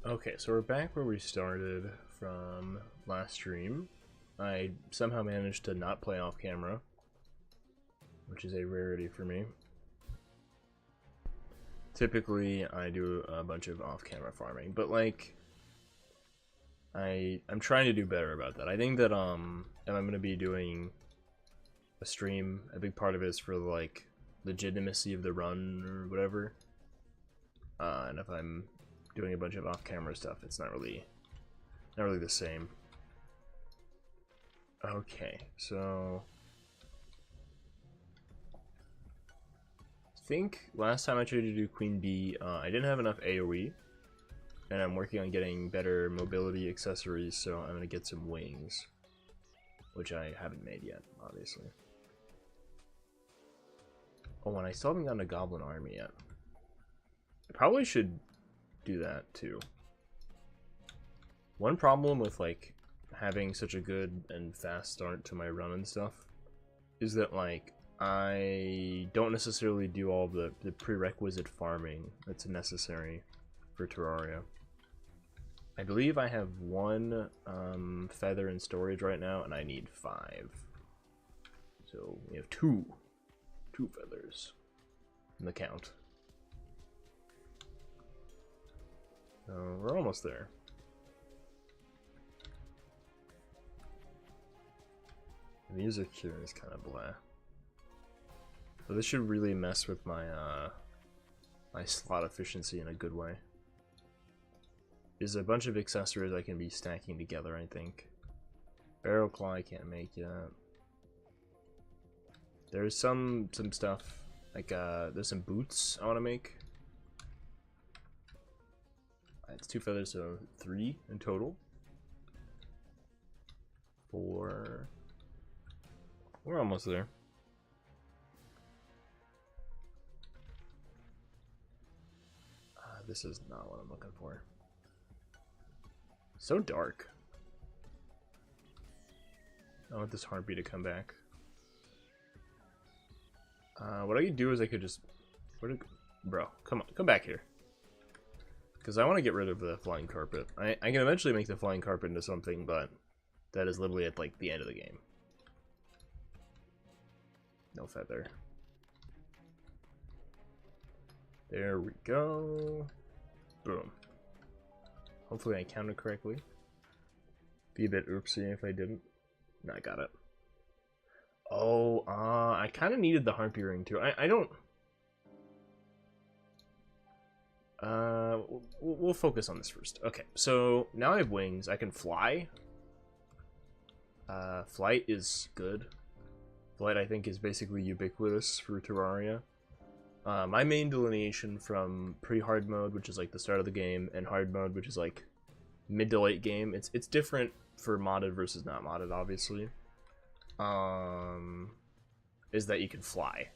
Okay, so we're back where we started from last stream. I somehow managed to not play off camera, which is a rarity for me. Typically, I do a bunch of off-camera farming, but like, I'm trying to do better about that. I think that if I'm gonna be doing a stream, a big part of it is for like legitimacy of the run or whatever. And if I'm doing a bunch of off-camera stuff, it's not really the same. Okay, so I think last time I tried to do Queen Bee, I didn't have enough AoE, and I'm working on getting better mobility accessories, so I'm gonna get some wings, which I haven't made yet, obviously. Oh, and I still haven't gotten a Goblin Army yet. I probably should do that too. One problem with like having such a good and fast start to my run and stuff is that like I don't necessarily do all the prerequisite farming that's necessary for Terraria. I believe I have one feather in storage right now, and I need 5. So we have two feathers in the count. So we're almost there. The music here is kind of blah. But this should really mess with my my slot efficiency in a good way. There's a bunch of accessories I can be stacking together, I think. Barrel claw I can't make yet. There's some stuff like there's some boots I want to make. It's 2 feathers, so 3 in total. 4. We're almost there. This is not what I'm looking for. So dark. I want this heartbeat to come back. What I could do is I could just... Bro, come on, come back here. Because I want to get rid of the flying carpet. I can eventually make the flying carpet into something, but that is literally at like the end of the game. No feather. There we go. Boom. Hopefully I counted correctly. Be a bit oopsie if I didn't. No, I got it. Oh, I kind of needed the harpy ring too. I don't... We'll focus on this first. Okay, so now I have wings. I can fly. Flight is good. Flight, I think, is basically ubiquitous for Terraria. My main delineation from pre-hard mode, which is like the start of the game, and hard mode, which is like mid to late game, it's different for modded versus not modded, obviously. Is that you can fly.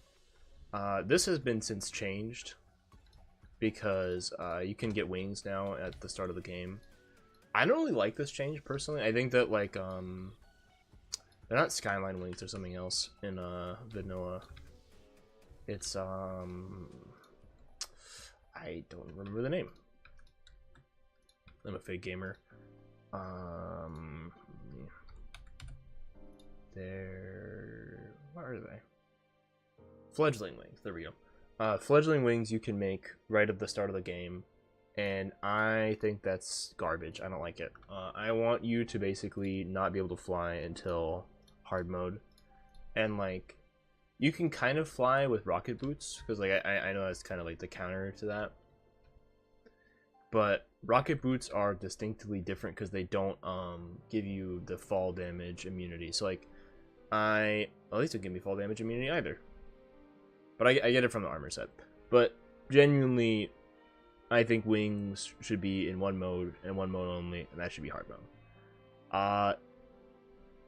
This has been since changed because you can get wings now at the start of the game. I don't really like this change personally. I think that like they're not skyline wings, they're something else in vanilla. It's I don't remember the name. I'm a fake gamer. What are they? Fledgling wings. There we go. Fledgling wings you can make right at the start of the game, and I think that's garbage. I don't like it. I want you to basically not be able to fly until hard mode, and like you can kind of fly with rocket boots because like I know that's kind of like the counter to that, but rocket boots are distinctly different because they don't give you the fall damage immunity. So like at least it give me fall damage immunity either. But I get it from the armor set. But genuinely, I think wings should be in one mode and one mode only, and that should be hard mode.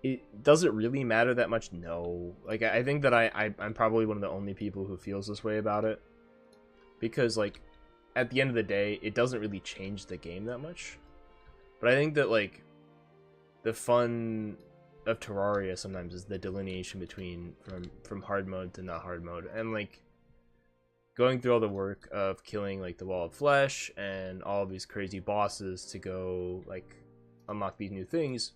It doesn't really matter that much, no. Like I think that I'm probably one of the only people who feels this way about it, because like at the end of the day, it doesn't really change the game that much. But I think that like the fun of Terraria sometimes is the delineation between from hard mode to not hard mode, and like going through all the work of killing like the wall of flesh and all of these crazy bosses to go like unlock these new things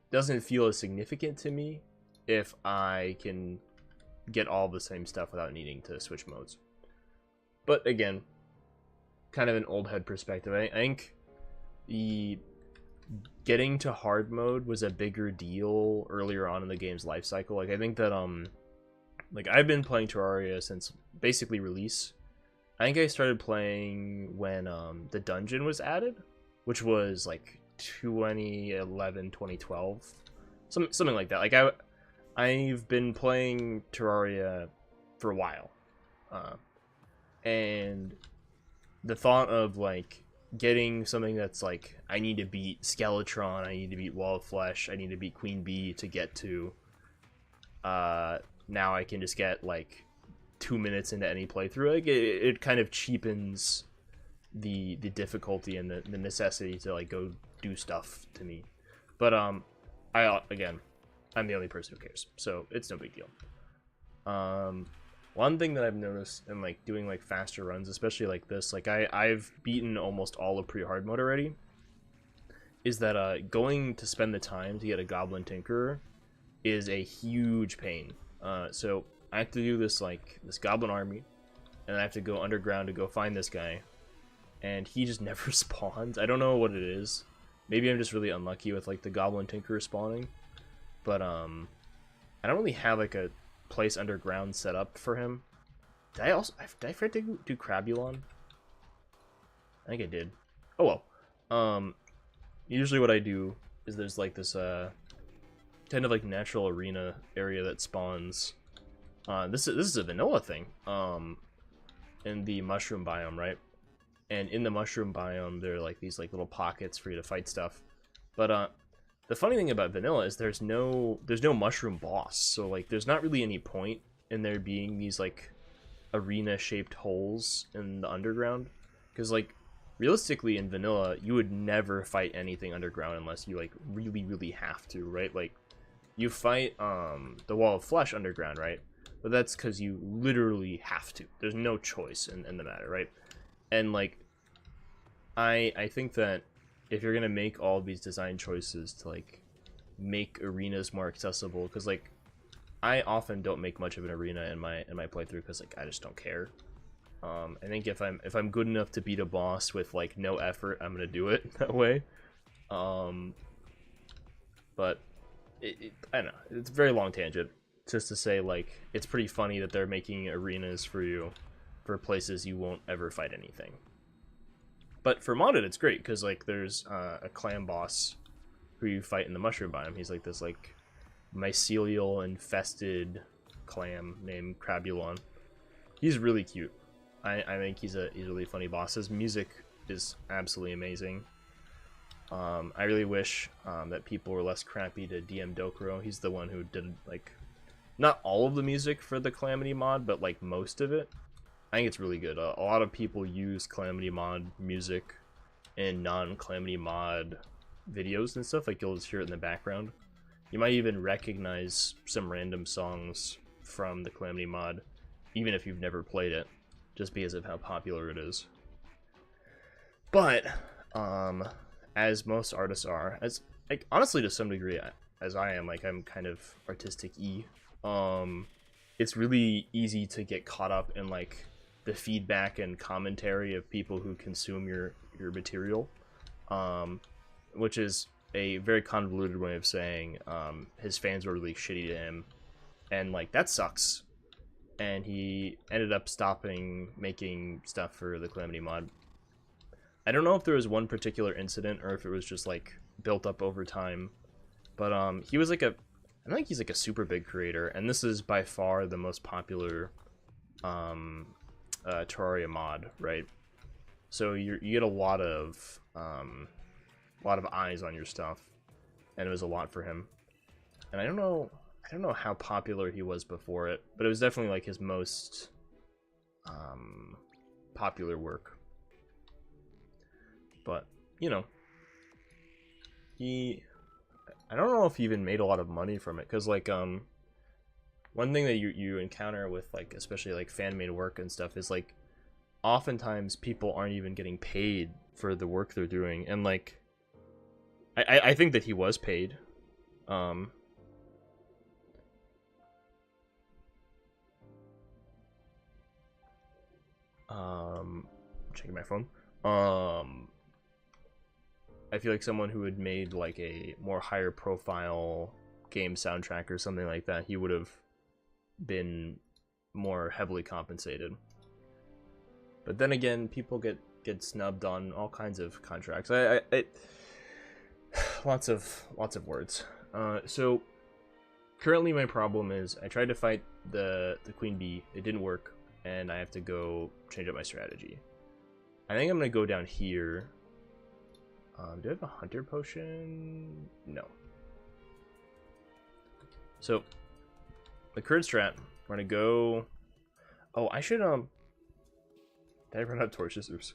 doesn't feel as significant to me if I can get all the same stuff without needing to switch modes. But again, kind of an old head perspective. I think the getting to hard mode was a bigger deal earlier on in the game's life cycle. Like I think that like I've been playing Terraria since basically release. I think I started playing when the dungeon was added, which was like 2011, 2012, something like that. Like I've been playing Terraria for a while, and the thought of like getting something that's like I need to beat Skeletron, I need to beat Wall of Flesh, I need to beat Queen Bee to get to now I can just get like 2 minutes into any playthrough. Like it kind of cheapens the difficulty and the necessity to like go do stuff to me. But again, I'm the only person who cares, so it's no big deal. One thing that I've noticed in like doing like faster runs, especially like this, like I've beaten almost all of pre-hard mode already, is that going to spend the time to get a Goblin Tinkerer is a huge pain. So I have to do this like this Goblin army, and I have to go underground to go find this guy, and he just never spawns. I don't know what it is. Maybe I'm just really unlucky with like the Goblin Tinkerer spawning, but I don't really have like a place underground set up for him. Did I forget to do Crabulon? I think I did. Oh well. Usually what I do is there's like this kind of like natural arena area that spawns. This is a vanilla thing. In the mushroom biome, right? And in the mushroom biome, there are like these like little pockets for you to fight stuff. But the funny thing about vanilla is there's no mushroom boss, so like there's not really any point in there being these like arena shaped holes in the underground, because like realistically in vanilla you would never fight anything underground unless you like really have to, right? Like you fight the Wall of Flesh underground, right? But that's because you literally have to. There's no choice in the matter, right? And like I think that if you're gonna make all these design choices to like make arenas more accessible, because like I often don't make much of an arena in my playthrough because like I just don't care. I think if I'm good enough to beat a boss with like no effort, I'm gonna do it that way. But I don't know, it's a very long tangent just to say like it's pretty funny that they're making arenas for you for places you won't ever fight anything. But for modded, it's great because like there's a clam boss who you fight in the mushroom biome. He's like this like mycelial infested clam named Crabulon. He's really cute. I think he's a really funny boss. His music is absolutely amazing. I really wish that people were less crappy to DM Dokuro. He's the one who did like not all of the music for the Calamity mod, but like most of it. I think it's really good. A lot of people use Calamity mod music in non-Calamity mod videos and stuff. Like you'll just hear it in the background. You might even recognize some random songs from the Calamity mod, even if you've never played it, just because of how popular it is. But as most artists are, as like honestly to some degree as I am, like I'm kind of artistic-y, it's really easy to get caught up in like the feedback and commentary of people who consume your material, which is a very convoluted way of saying his fans were really shitty to him, and like that sucks, and he ended up stopping making stuff for the Calamity mod. I don't know if there was one particular incident or if it was just like built up over time, but he was like I think he's like a super big creator, and this is by far the most popular Terraria mod, right? So you get a lot of eyes on your stuff, and it was a lot for him. And I don't know how popular he was before it, but it was definitely like his most popular work. But you know, I don't know if he even made a lot of money from it, because like one thing that you encounter with like especially like fan made work and stuff is like oftentimes people aren't even getting paid for the work they're doing, and like I think that he was paid. Checking my phone. I feel like someone who had made like a more higher profile game soundtrack or something like that, he would have been more heavily compensated. But then again, people get snubbed on all kinds of contracts. I lots of words. So currently my problem is I tried to fight the queen bee. It didn't work, and I have to go change up my strategy. I think I'm gonna go down here. Do I have a hunter potion? No. So the current strat, we're gonna go. Oh, I should did I run out of torches? Oops.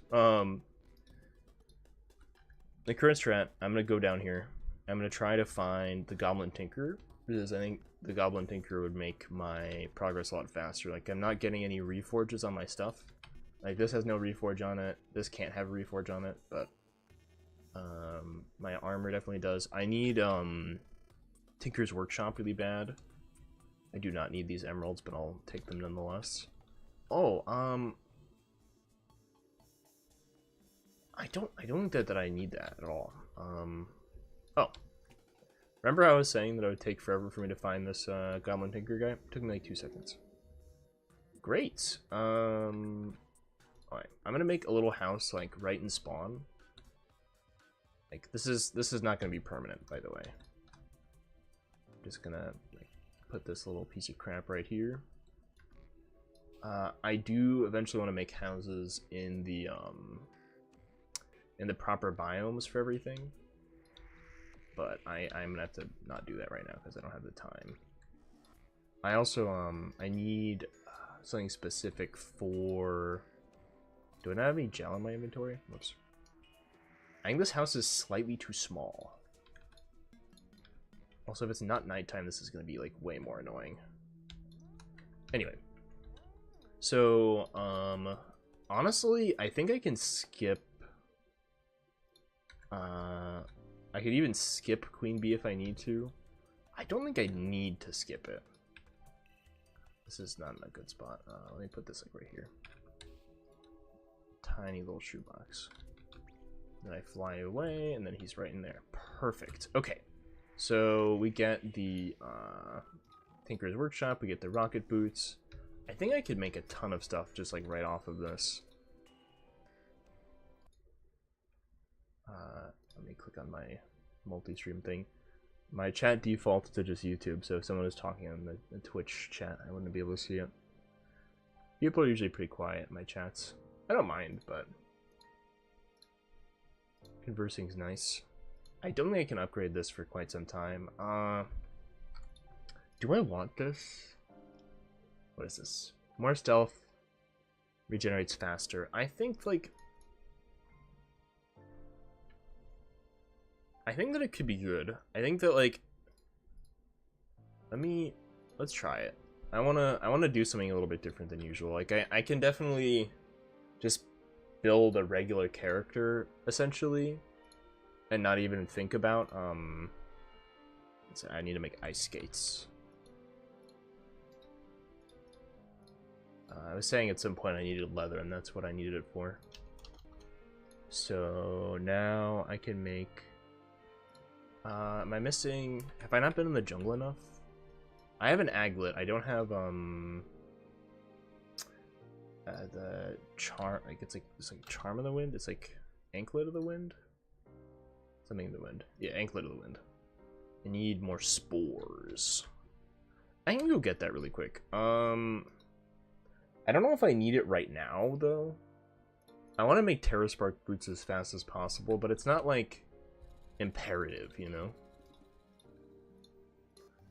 The current strat, I'm gonna go down here. I'm gonna try to find the Goblin Tinker, because I think the Goblin Tinker would make my progress a lot faster. Like, I'm not getting any reforges on my stuff. Like, this has no reforge on it. This can't have a reforge on it, but my armor definitely does. I need Tinker's Workshop really bad. I do not need these emeralds, but I'll take them nonetheless. Oh, I don't think that I need that at all. Oh. Remember I was saying that it would take forever for me to find this Goblin Tinker guy? It took me like 2 seconds. Great. Alright, I'm gonna make a little house like right in spawn. Like, this is not gonna be permanent, by the way. I'm just gonna like put this little piece of crap right here. I do eventually want to make houses in the proper biomes for everything, but I'm gonna have to not do that right now because I don't have the time. I also I need something specific for. Do I not have any gel in my inventory? Whoops. I think this house is slightly too small. Also, if it's not nighttime, this is gonna be like way more annoying. Anyway, so honestly, I think I can skip. I could even skip Queen Bee if I need to. I don't think I need to skip it. This is not in a good spot. Let me put this like right here. Tiny little shoebox. Then I fly away, and then he's right in there. Perfect. Okay. So we get the Tinker's Workshop. We get the rocket boots. I think I could make a ton of stuff just like right off of this. Let me click on my multi-stream thing. My chat defaults to just YouTube, so if someone is talking on the Twitch chat, I wouldn't be able to see it. People are usually pretty quiet in my chats. I don't mind, but conversing's nice. I don't think I can upgrade this for quite some time. Do I want this? What is this? More stealth. Regenerates faster. I think, like... I think that it could be good. I think that, like... Let's try it. I wanna do something a little bit different than usual. Like, I can definitely just build a regular character, essentially, and not even think about, I need to make ice skates. I was saying at some point I needed leather, and that's what I needed it for. So now I can make... am I missing... Have I not been in the jungle enough? I have an aglet. I don't have, the charm... Like, it's like charm of the wind? It's like anklet of the wind? Something of the wind. Yeah, anklet of the wind. I need more spores. I can go get that really quick. I don't know if I need it right now, though. I want to make Terra Spark boots as fast as possible, but it's not, like, imperative, you know?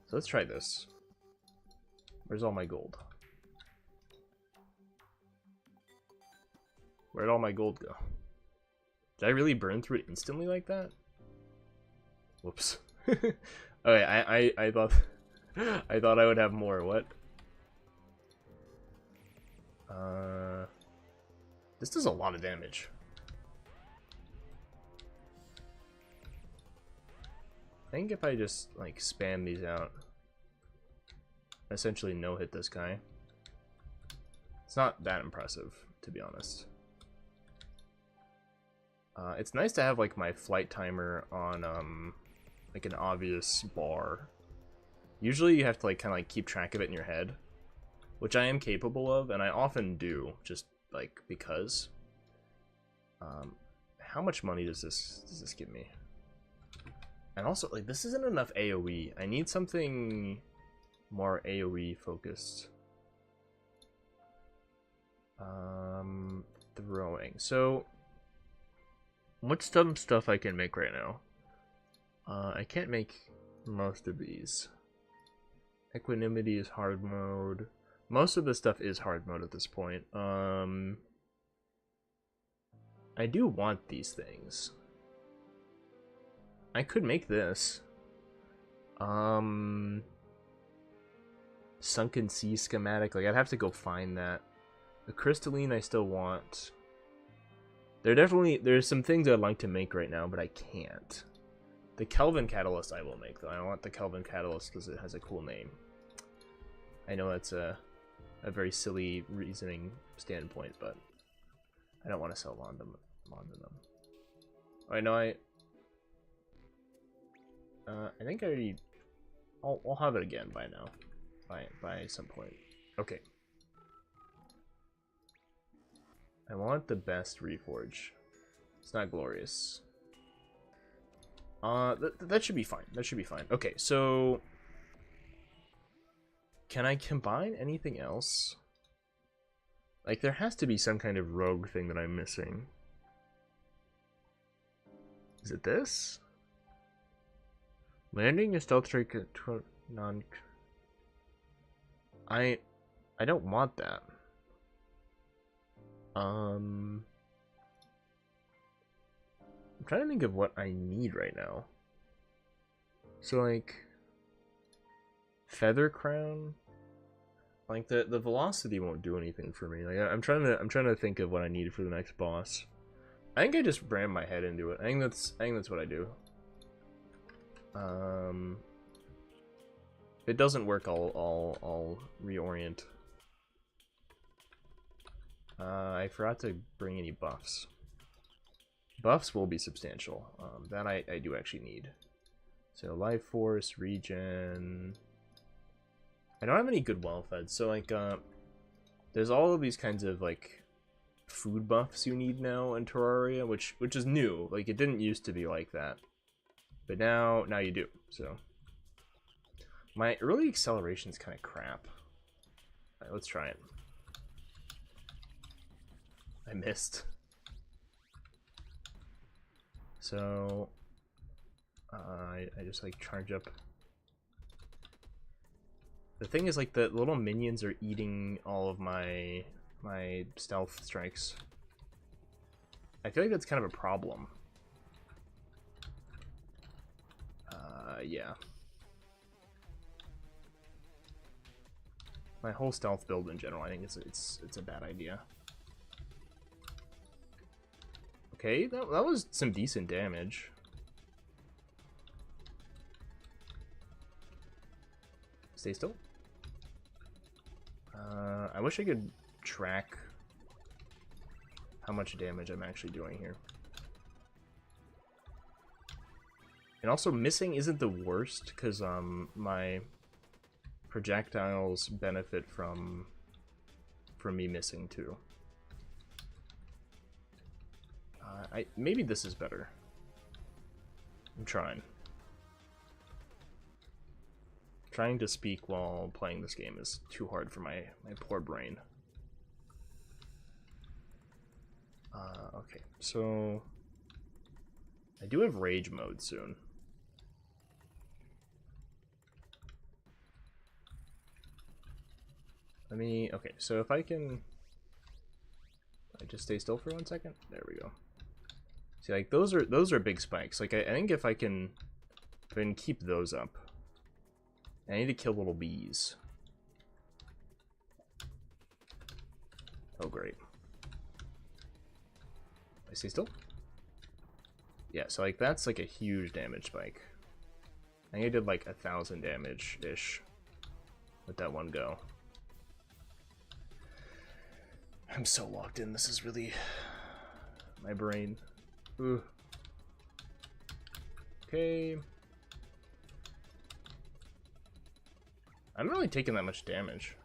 So let's try this. Where's all my gold? Where'd all my gold go? Did I really burn through it instantly like that? Whoops. Okay, I thought I thought I would have more. What? This does a lot of damage. I think if I just, like, spam these out, essentially no-hit this guy, it's not that impressive, to be honest. It's nice to have, like, my flight timer on, like, an obvious bar. Usually you have to, like, kind of, like, keep track of it in your head, which I am capable of, and I often do, just, like, because. How much money does this give me? And also, like, this isn't enough AoE. I need something more AoE focused. Throwing. So, what's some stuff I can make right now? I can't make most of these. Equanimity is hard mode. Most of the stuff is hard mode at this point. I do want these things. I could make this. Sunken Sea schematic. Like, I'd have to go find that. The crystalline I still want. There's some things I'd like to make right now, but I can't. The Kelvin Catalyst I will make, though. I want the Kelvin Catalyst because it has a cool name. I know that's a very silly reasoning standpoint, but I don't want to sell on them. I know I think I already. I'll have it again by now, by some point. Okay. I want the best reforge. It's not glorious. That should be fine. That should be fine. Okay, so can I combine anything else? Like, there has to be some kind of rogue thing that I'm missing. Is it this? Landing a stealth strike at non. I don't want that. I'm trying to think of what I need right now. So, like, Feather Crown. Like, the velocity won't do anything for me. Like, I'm trying to think of what I need for the next boss. I think I just ram my head into it. I think that's what I do. If it doesn't work, I'll reorient. I forgot to bring any buffs. Buffs will be substantial. That I do actually need. So life force, regen. I don't have any good well-fed, so like there's all of these kinds of like food buffs you need now in Terraria, which is new. Like, it didn't used to be like that, but now you do. So my early acceleration is kind of crap. All right, let's try it. I missed. So I just like charge up. The thing is, like, the little minions are eating all of my stealth strikes. I feel like that's kind of a problem. Yeah. My whole stealth build in general, I think it's a bad idea. Okay, that was some decent damage. Stay still. I wish I could track how much damage I'm actually doing here. And also, missing isn't the worst, because my projectiles benefit from me missing too. Maybe this is better. I'm trying. Trying to speak while playing this game is too hard for my poor brain. Okay, so I do have rage mode soon. Okay, so if I just stay still for 1 second. There we go. See, like, those are big spikes. Like, I think if I can keep those up. I need to kill little bees. Oh, great. I see still? Yeah, so like that's like a huge damage spike. I think I did like 1,000 damage-ish with that one go. I'm so locked in, this is really my brain. Ooh. Okay. I'm not really taking that much damage.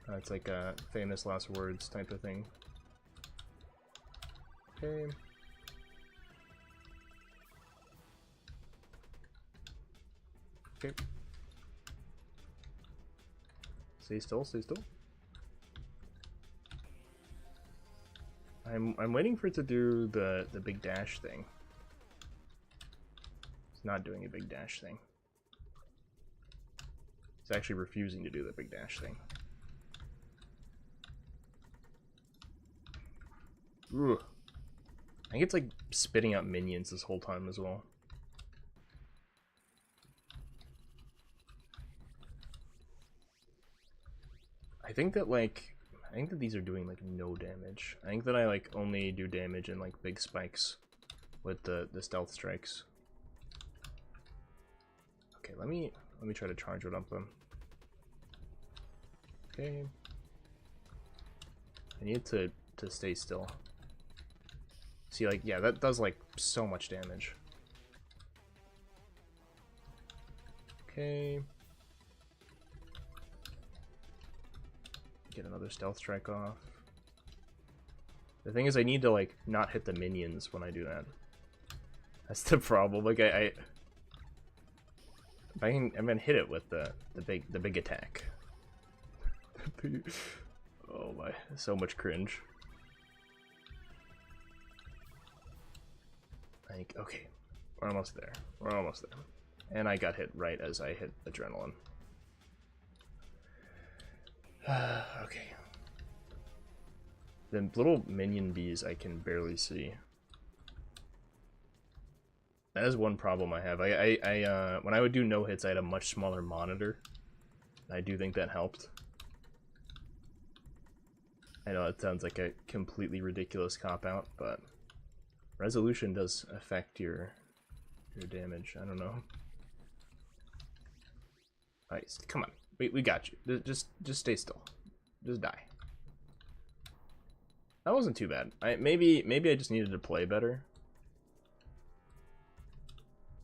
It's like a famous last words type of thing. Okay. Okay. Stay still, stay still. I'm waiting for it to do the big dash thing. It's not doing a big dash thing. It's actually refusing to do the big dash thing. Ooh. I think it's like spitting out minions this whole time as well. I think that these are doing like no damage. I think that I like only do damage in like big spikes with the stealth strikes. Okay, let me try to charge it up then. Okay. I need to stay still. See, like, yeah, that does like so much damage. Okay. Get another stealth strike off. The thing is, I need to like not hit the minions when I do that. That's the problem. Like if I'm gonna hit it with the big attack. Oh my, so much cringe. Like, okay, we're almost there. We're almost there. And I got hit right as I hit adrenaline. Okay. The little minion bees I can barely see. That is one problem I have. I when I would do no hits, I had a much smaller monitor. I do think that helped. I know it sounds like a completely ridiculous cop-out, but resolution does affect your damage. I don't know. Alright, come on. We got you. Just stay still. Just die. That wasn't too bad. Maybe I just needed to play better.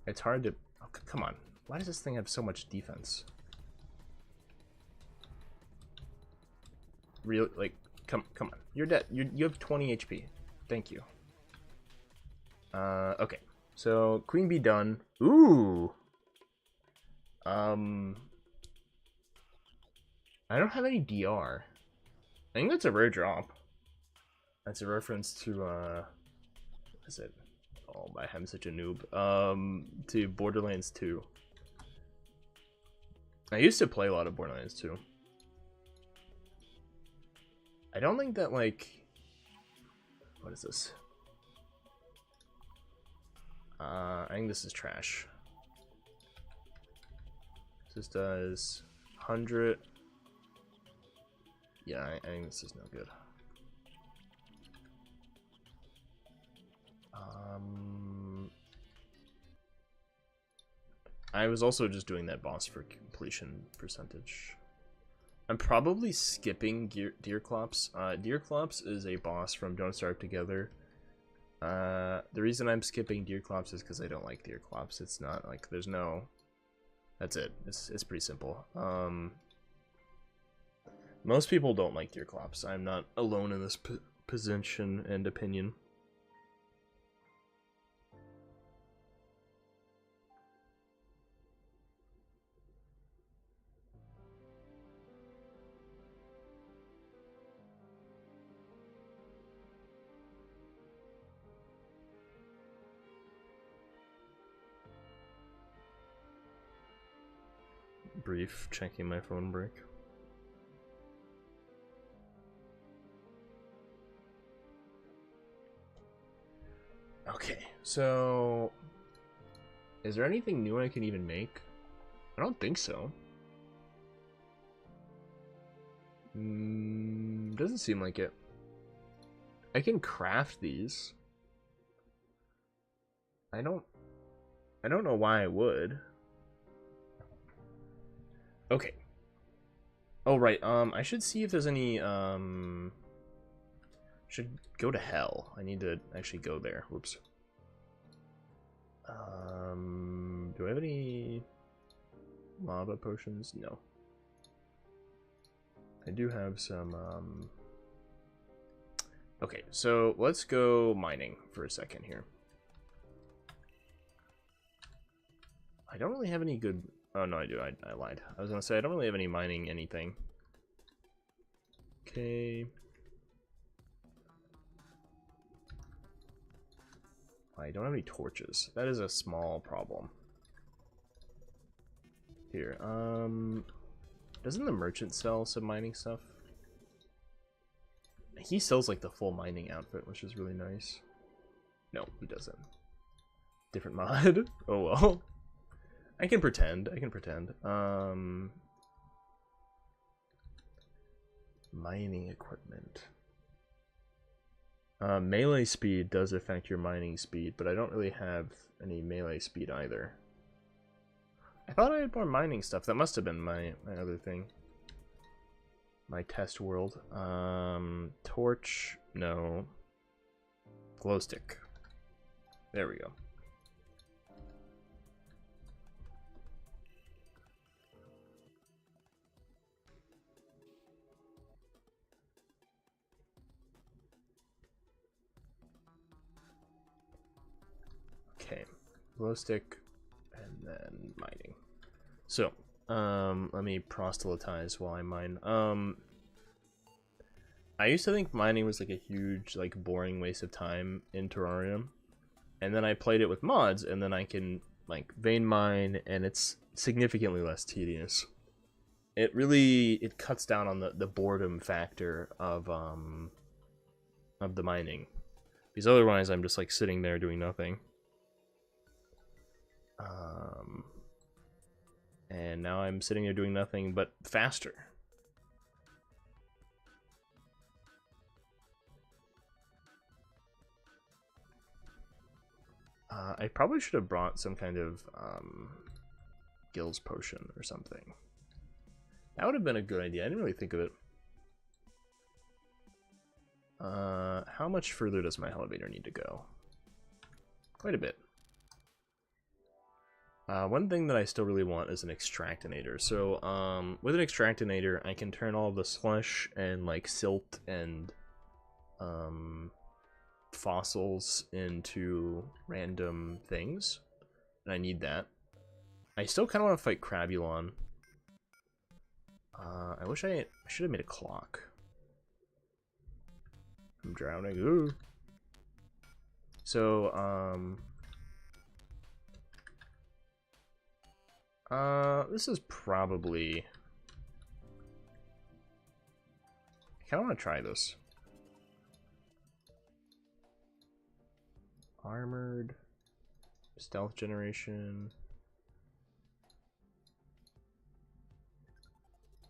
It's hard to... Oh, come on. Why does this thing have so much defense? Real, like, come on. You're dead. You have 20 HP. Thank you. Okay. So, Queen Bee done. Ooh! I don't have any DR. I think that's a rare drop. That's a reference to, what is it? Oh, I'm such a noob. To Borderlands 2. I used to play a lot of Borderlands 2. I don't think that, like... What is this? I think this is trash. This does 100... Yeah, I think this is no good. I was also just doing that boss for completion percentage. I'm probably skipping Deerclops. Deerclops is a boss from Don't Starve Together. The reason I'm skipping Deerclops is because I don't like Deerclops. It's not like there's no... That's it. It's pretty simple. Most people don't like Deerclops. I'm not alone in this position and opinion. Brief checking my phone break. Okay, so is there anything new I can even make? I don't think so. Doesn't seem like it. I can craft these. I don't know why I would. Okay. Oh right, I should see if there's any should go to hell. I need to actually go there. Whoops. Do I have any lava potions? No. I do have some okay, so let's go mining for a second here. I don't really have any good... Oh, no, I do. I lied. I was going to say, I don't really have any mining anything. Okay. I don't have any torches. That is a small problem. Here, doesn't the merchant sell some mining stuff? He sells like the full mining outfit, which is really nice. No, he doesn't. Different mod. Oh well. I can pretend. Mining equipment. Melee speed does affect your mining speed, but I don't really have any melee speed either. I thought I had more mining stuff. That must have been my other thing. My test world. Torch, no. Glow stick. There we go. Okay, glow stick, and then mining. So, let me proselytize while I mine. I used to think mining was like a huge, like, boring waste of time in Terraria, and then I played it with mods, and then I can like vein mine, and it's significantly less tedious. It cuts down on the boredom factor of the mining, because otherwise I'm just like sitting there doing nothing. And now I'm sitting there doing nothing but faster. I probably should have brought some kind of gills potion or something. That would have been a good idea. I didn't really think of it. How much further does my elevator need to go? Quite a bit. One thing that I still really want is an extractinator. So, with an extractinator, I can turn all of the slush and, like, silt and, fossils into random things. And I need that. I still kind of want to fight Crabulon. I wish I should have made a clock. I'm drowning. Ooh. So, this is probably... I kind of want to try this. Armored. Stealth generation.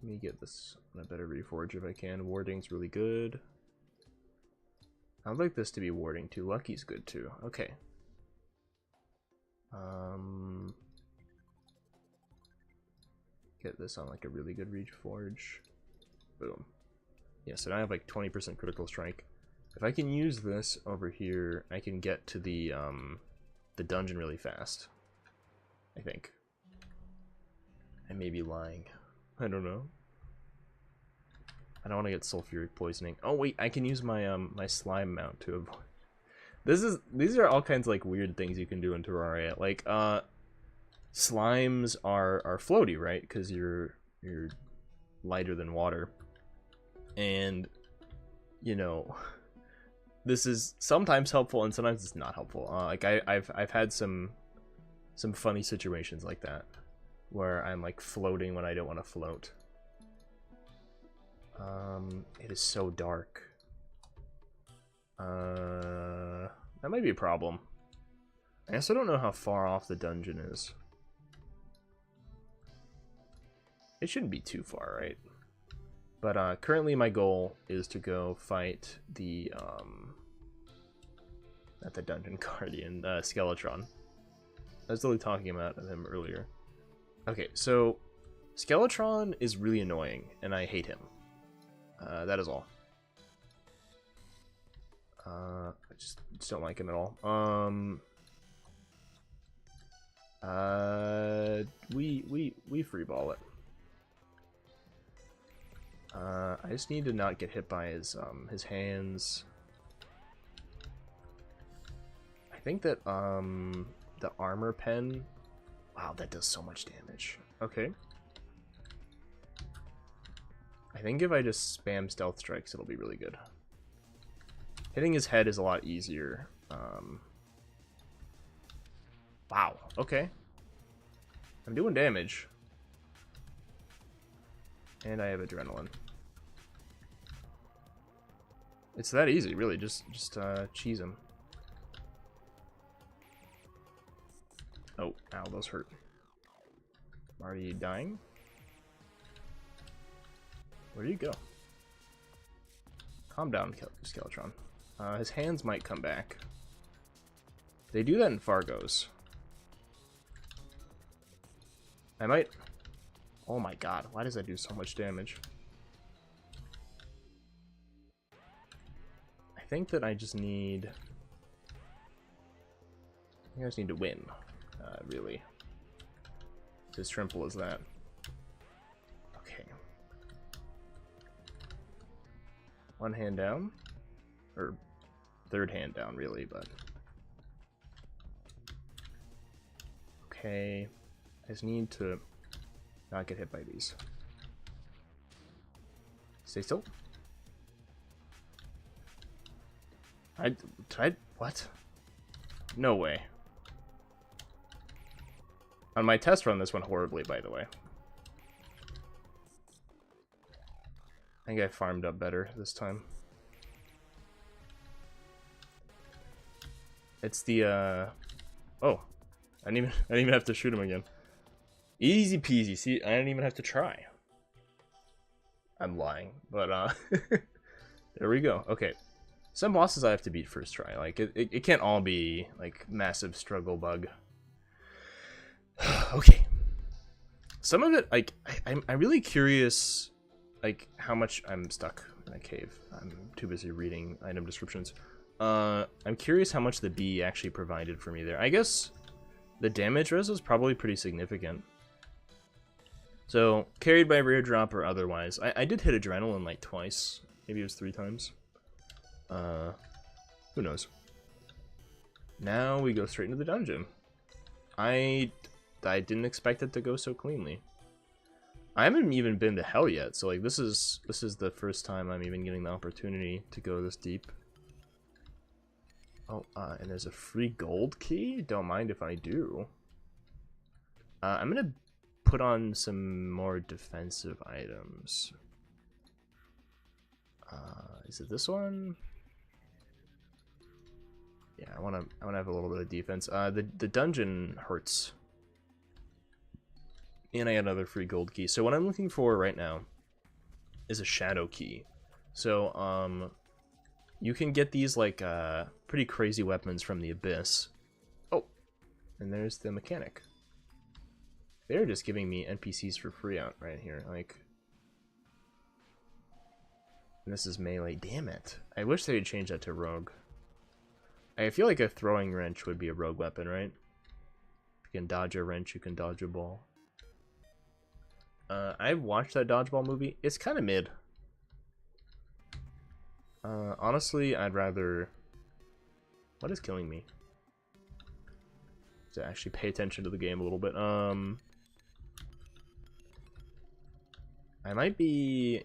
Let me get this on a better reforge if I can. Warding's really good. I'd like this to be warding too. Lucky's good too. Okay. Get this on like a really good reforge. Boom. Yeah, so now I have like 20% critical strike. If I can use this over here, I can get to the dungeon really fast. I think. I may be lying. I don't know. I don't want to get sulfuric poisoning. Oh wait, I can use my my slime mount to avoid. These are all kinds of like weird things you can do in Terraria. Like slimes are floaty, right? Because you're lighter than water, and you know this is sometimes helpful and sometimes it's not helpful. Like I've had some funny situations like that where I'm like floating when I don't want to float. It is so dark. That might be a problem. I guess I don't know how far off the dungeon is. It shouldn't be too far, right? But currently my goal is to go fight the, not the Dungeon Guardian, Skeletron. I was literally talking about him earlier. Okay, so Skeletron is really annoying, and I hate him. That is all. I just don't like him at all. We freeball it. I just need to not get hit by his hands. I think that the armor pen. Wow, that does so much damage. Okay. I think if I just spam stealth strikes, it'll be really good. Hitting his head is a lot easier. Wow, okay. I'm doing damage. And I have adrenaline. It's that easy, really. Just cheese him. Oh, ow, those hurt. Are you dying? Where do you go? Calm down, Skeletron. His hands might come back. They do that in Fargos. I might... Oh my god, why does that do so much damage? I think that I just need... I just need to win, really. It's as simple as that. Okay. One hand down. Or third hand down, really, but... Okay. I just need to not get hit by these. Stay still. What? No way. On my test run, this went horribly, by the way. I think I farmed up better this time. It's the, oh. I didn't even have to shoot him again. Easy peasy. See, I didn't even have to try. I'm lying, but, there we go. Okay. Some bosses I have to beat first try. Like, it can't all be, like, massive struggle bug. Okay. Some of it, like, I'm really curious, like, how much I'm stuck in a cave. I'm too busy reading item descriptions. I'm curious how much the bee actually provided for me there. I guess the damage res was probably pretty significant. So, carried by rare drop or otherwise. I did hit adrenaline, like, twice. Maybe it was 3 times. Who knows? Now we go straight into the dungeon. I didn't expect it to go so cleanly. I haven't even been to hell yet, so like this is the first time I'm even getting the opportunity to go this deep. Oh, and there's a free gold key? Don't mind if I do. I'm gonna put on some more defensive items. Is it this one? Yeah, I wanna have a little bit of defense. The dungeon hurts. And I got another free gold key. So what I'm looking for right now is a shadow key. So you can get these like pretty crazy weapons from the abyss. Oh, and there's the mechanic. They're just giving me NPCs for free out right here. Like, and this is melee. Damn it! I wish they would change that to rogue. I feel like a throwing wrench would be a rogue weapon, right? You can dodge a wrench, you can dodge a ball. I've watched that dodgeball movie. It's kind of mid. Honestly, I'd rather... What is killing me? To actually pay attention to the game a little bit. I might be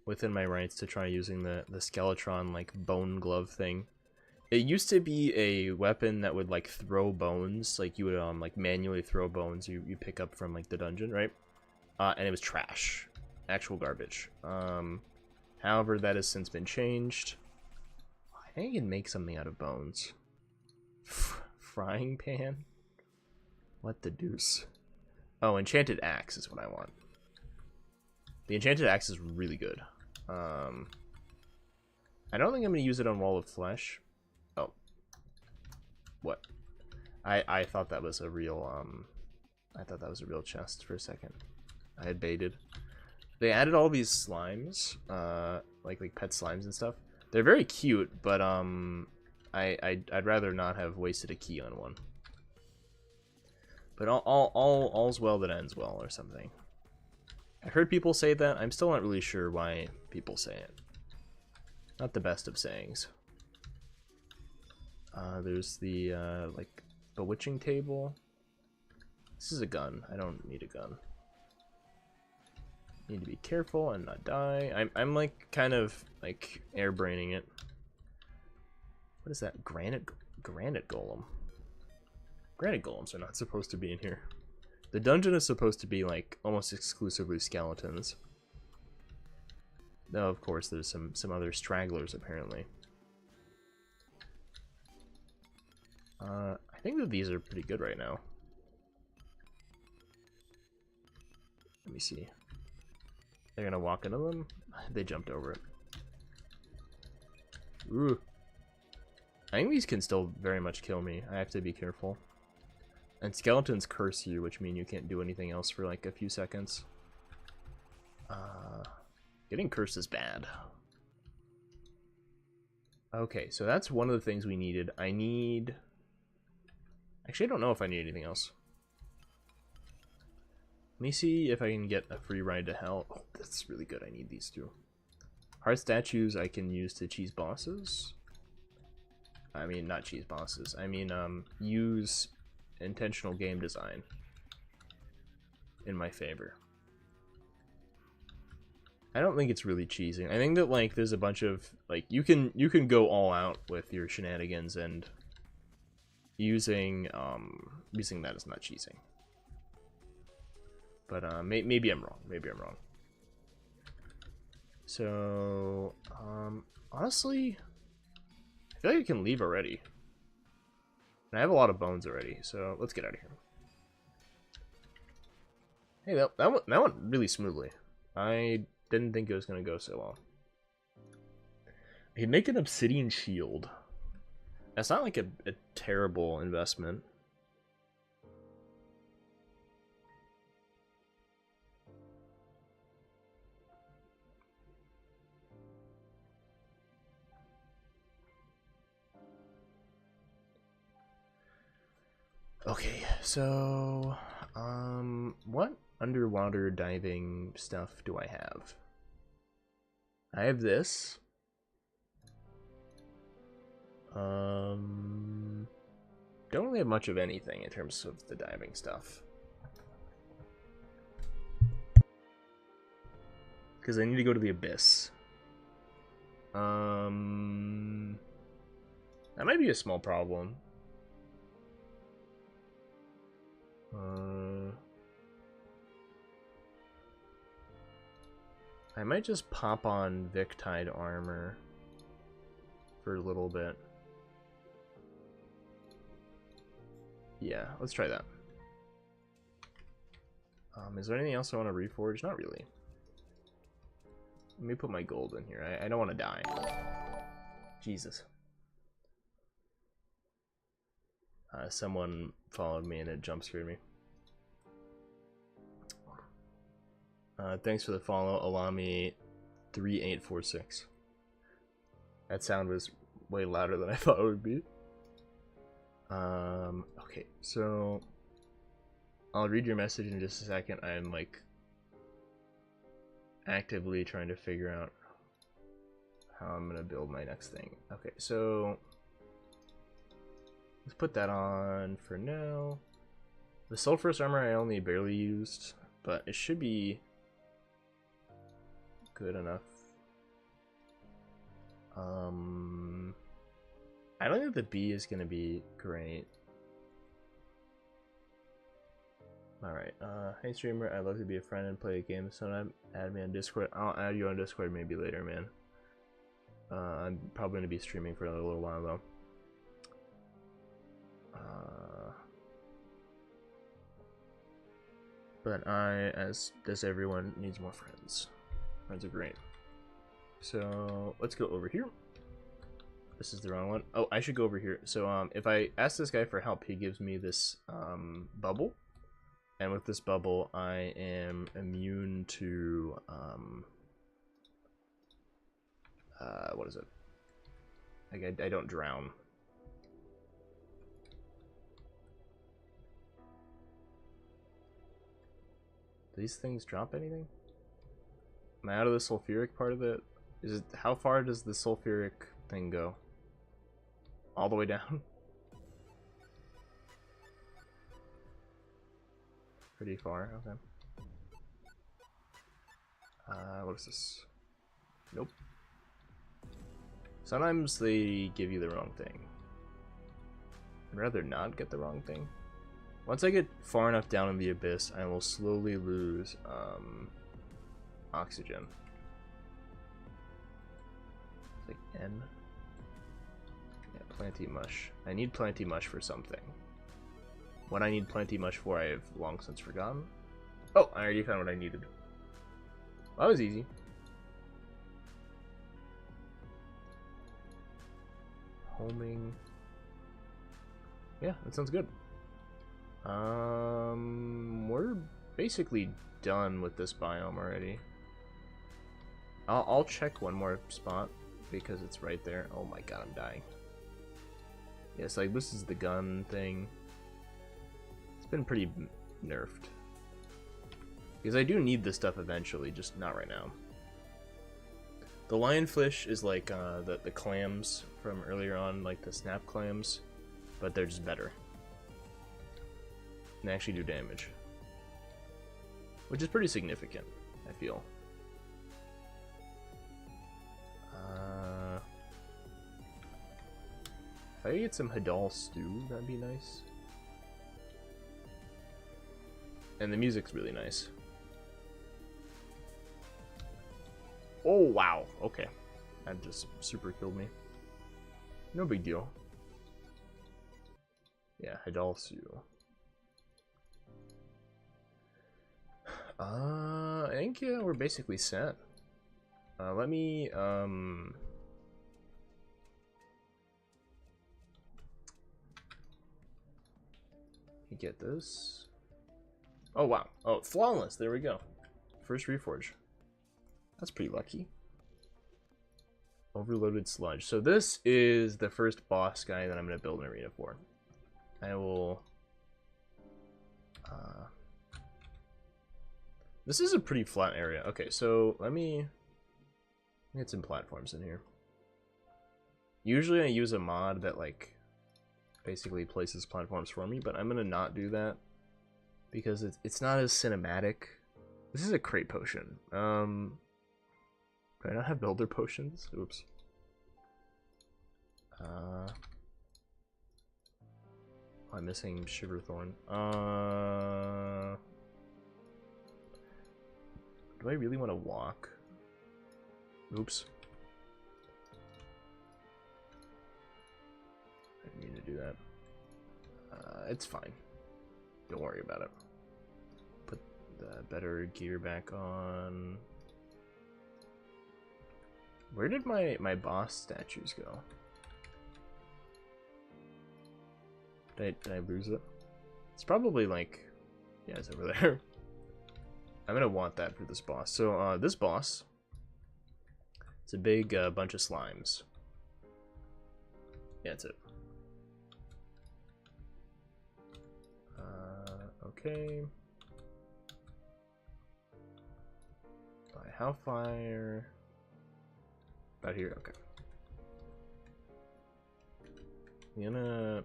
within my rights to try using the Skeletron, like, bone glove thing. It used to be a weapon that would, like, throw bones. Like, you would, like, manually throw bones you pick up from, like, the dungeon, right? And it was trash. Actual garbage. However, that has since been changed. I think I can make something out of bones. Frying pan? What the deuce? Oh, enchanted axe is what I want. The enchanted axe is really good. I don't think I'm going to use it on Wall of Flesh. Oh. What? I thought that was a real, I thought that was a real chest for a second. I had baited. They added all these slimes, like pet slimes and stuff. They're very cute, but I'd rather not have wasted a key on one. But all's well that ends well, or something. I heard people say that. I'm still not really sure why people say it. Not the best of sayings. There's the like bewitching table. This is a gun. I don't need a gun. Need to be careful and not die. I'm like kind of like airbraining it. What is that? Granite golem. Granite golems are not supposed to be in here. The dungeon is supposed to be like almost exclusively skeletons. Though of course there's some other stragglers apparently. I think that these are pretty good right now. Let me see. They're gonna walk into them? They jumped over it. Ooh. I think these can still very much kill me. I have to be careful. And skeletons curse you, which mean you can't do anything else for like a few seconds. Getting cursed is bad. Okay, so that's one of the things we needed. I need... Actually, I don't know if I need anything else. Let me see if I can get a free ride to hell. Oh, that's really good. I need these two. Heart statues I can use to cheese bosses. I mean, not cheese bosses. I mean, use intentional game design in my favor. I don't think it's really cheesing. I think that like there's a bunch of like you can go all out with your shenanigans, and using that is not cheesing. But maybe I'm wrong. Maybe I'm wrong. So honestly, I feel like I can leave already. And I have a lot of bones already, so let's get out of here. Hey, that went really smoothly. I didn't think it was going to go so well. I can make an obsidian shield. That's not like a terrible investment. Okay, so what underwater diving stuff do I have? I have this. Don't really have much of anything in terms of the diving stuff. Because I need to go to the abyss. That might be a small problem. I might just pop on Victide armor for a little bit. Yeah, let's try that. Is there anything else I want to reforge? Not really. Let me put my gold in here. I don't want to die. Jesus. Someone followed me and it jump scared me. Thanks for the follow, Alami 3846. That sound was way louder than I thought it would be. Okay, so I'll read your message in just a second. I'm like actively trying to figure out how I'm gonna build my next thing. Okay, so let's put that on for now. The sulfurous armor I only barely used, but it should be good enough. I don't think the bee is gonna be great. Alright, hey streamer, I'd love to be a friend and play a game sometime. Add me on Discord. I'll add you on Discord maybe later, man. I'm probably gonna be streaming for another little while though. But I, as does everyone, needs more friends. Friends are great. So let's go over here. This is the wrong one. Oh, I should go over here. So if I ask this guy for help, he gives me this bubble. And with this bubble, I am immune to what is it? Like I don't drown. Do these things drop anything? Am I out of the sulfuric part of it? Is it, how far does the sulfuric thing go? All the way down? Pretty far, okay. What is this? Nope. Sometimes they give you the wrong thing. I'd rather not get the wrong thing. Once I get far enough down in the abyss, I will slowly lose oxygen. It's like N. Yeah, planty mush. I need planty mush for something. What I need planty mush for, I have long since forgotten. Oh, I already found what I needed. Well, that was easy. Homing. Yeah, that sounds good. We're basically done with this biome already. I'll check one more spot because it's right there. Oh my god, I'm dying. Yes, like this is the gun thing. It's been pretty nerfed. Because I do need this stuff eventually, just not right now. The lionfish is like the clams from earlier on, like the snap clams, but they're just better. And they actually do damage. Which is pretty significant, I feel. If I could get some Hadal stew, that'd be nice. And the music's really nice. Oh, wow. Okay. That just super killed me. No big deal. Yeah, Hadal stew. I think, yeah, we're basically set. Let me, get this. Oh, wow. Oh, flawless. There we go. First reforge. That's pretty lucky. Overloaded sludge. So this is the first boss guy that I'm going to build an arena for. I will... this is a pretty flat area. Okay, so let me get some platforms in here. Usually I use a mod that, like, basically places platforms for me, but I'm going to not do that because it's not as cinematic. This is a crate potion. Do I not have builder potions? Oops. I'm missing Shiverthorn. Do I really want to walk? Oops. I didn't mean to do that. It's fine. Don't worry about it. Put the better gear back on. Where did my boss statues go? Did I lose it? It's probably like... yeah, it's over there. I'm gonna want that for this boss. So, this boss... it's a big bunch of slimes. Yeah, that's it. Okay. By Hellfire... about here, okay. I'm gonna...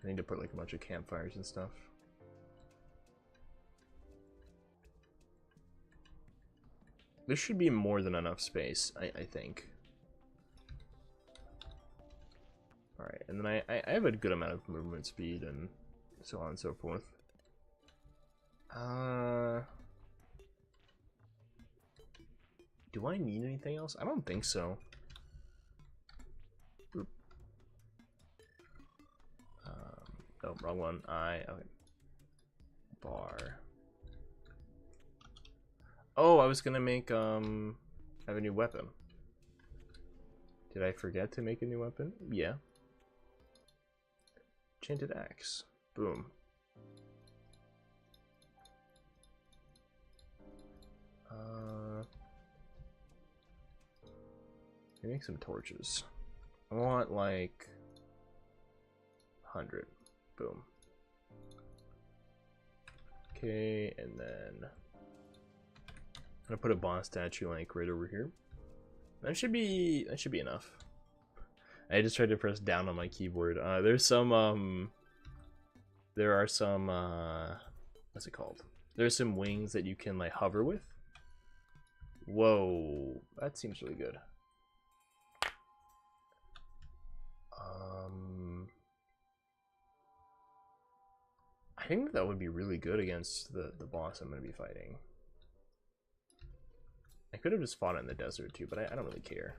I need to put like a bunch of campfires and stuff. This should be more than enough space, I think. Alright, and then I have a good amount of movement speed and so on and so forth. Do I need anything else? I don't think so. Oh, wrong one. Okay. Bar. Oh, I was gonna make have a new weapon. Did I forget to make a new weapon? Yeah. Enchanted axe. Boom. Let me make some torches. I want like 100. Boom. Okay, and then I'm gonna put a boss statue like right over here. That should be enough. I just tried to press down on my keyboard. There are some what's it called? There's some wings that you can like hover with. Whoa, that seems really good. I think that would be really good against the boss I'm going to be fighting. I could have just fought it in the desert too, but I don't really care.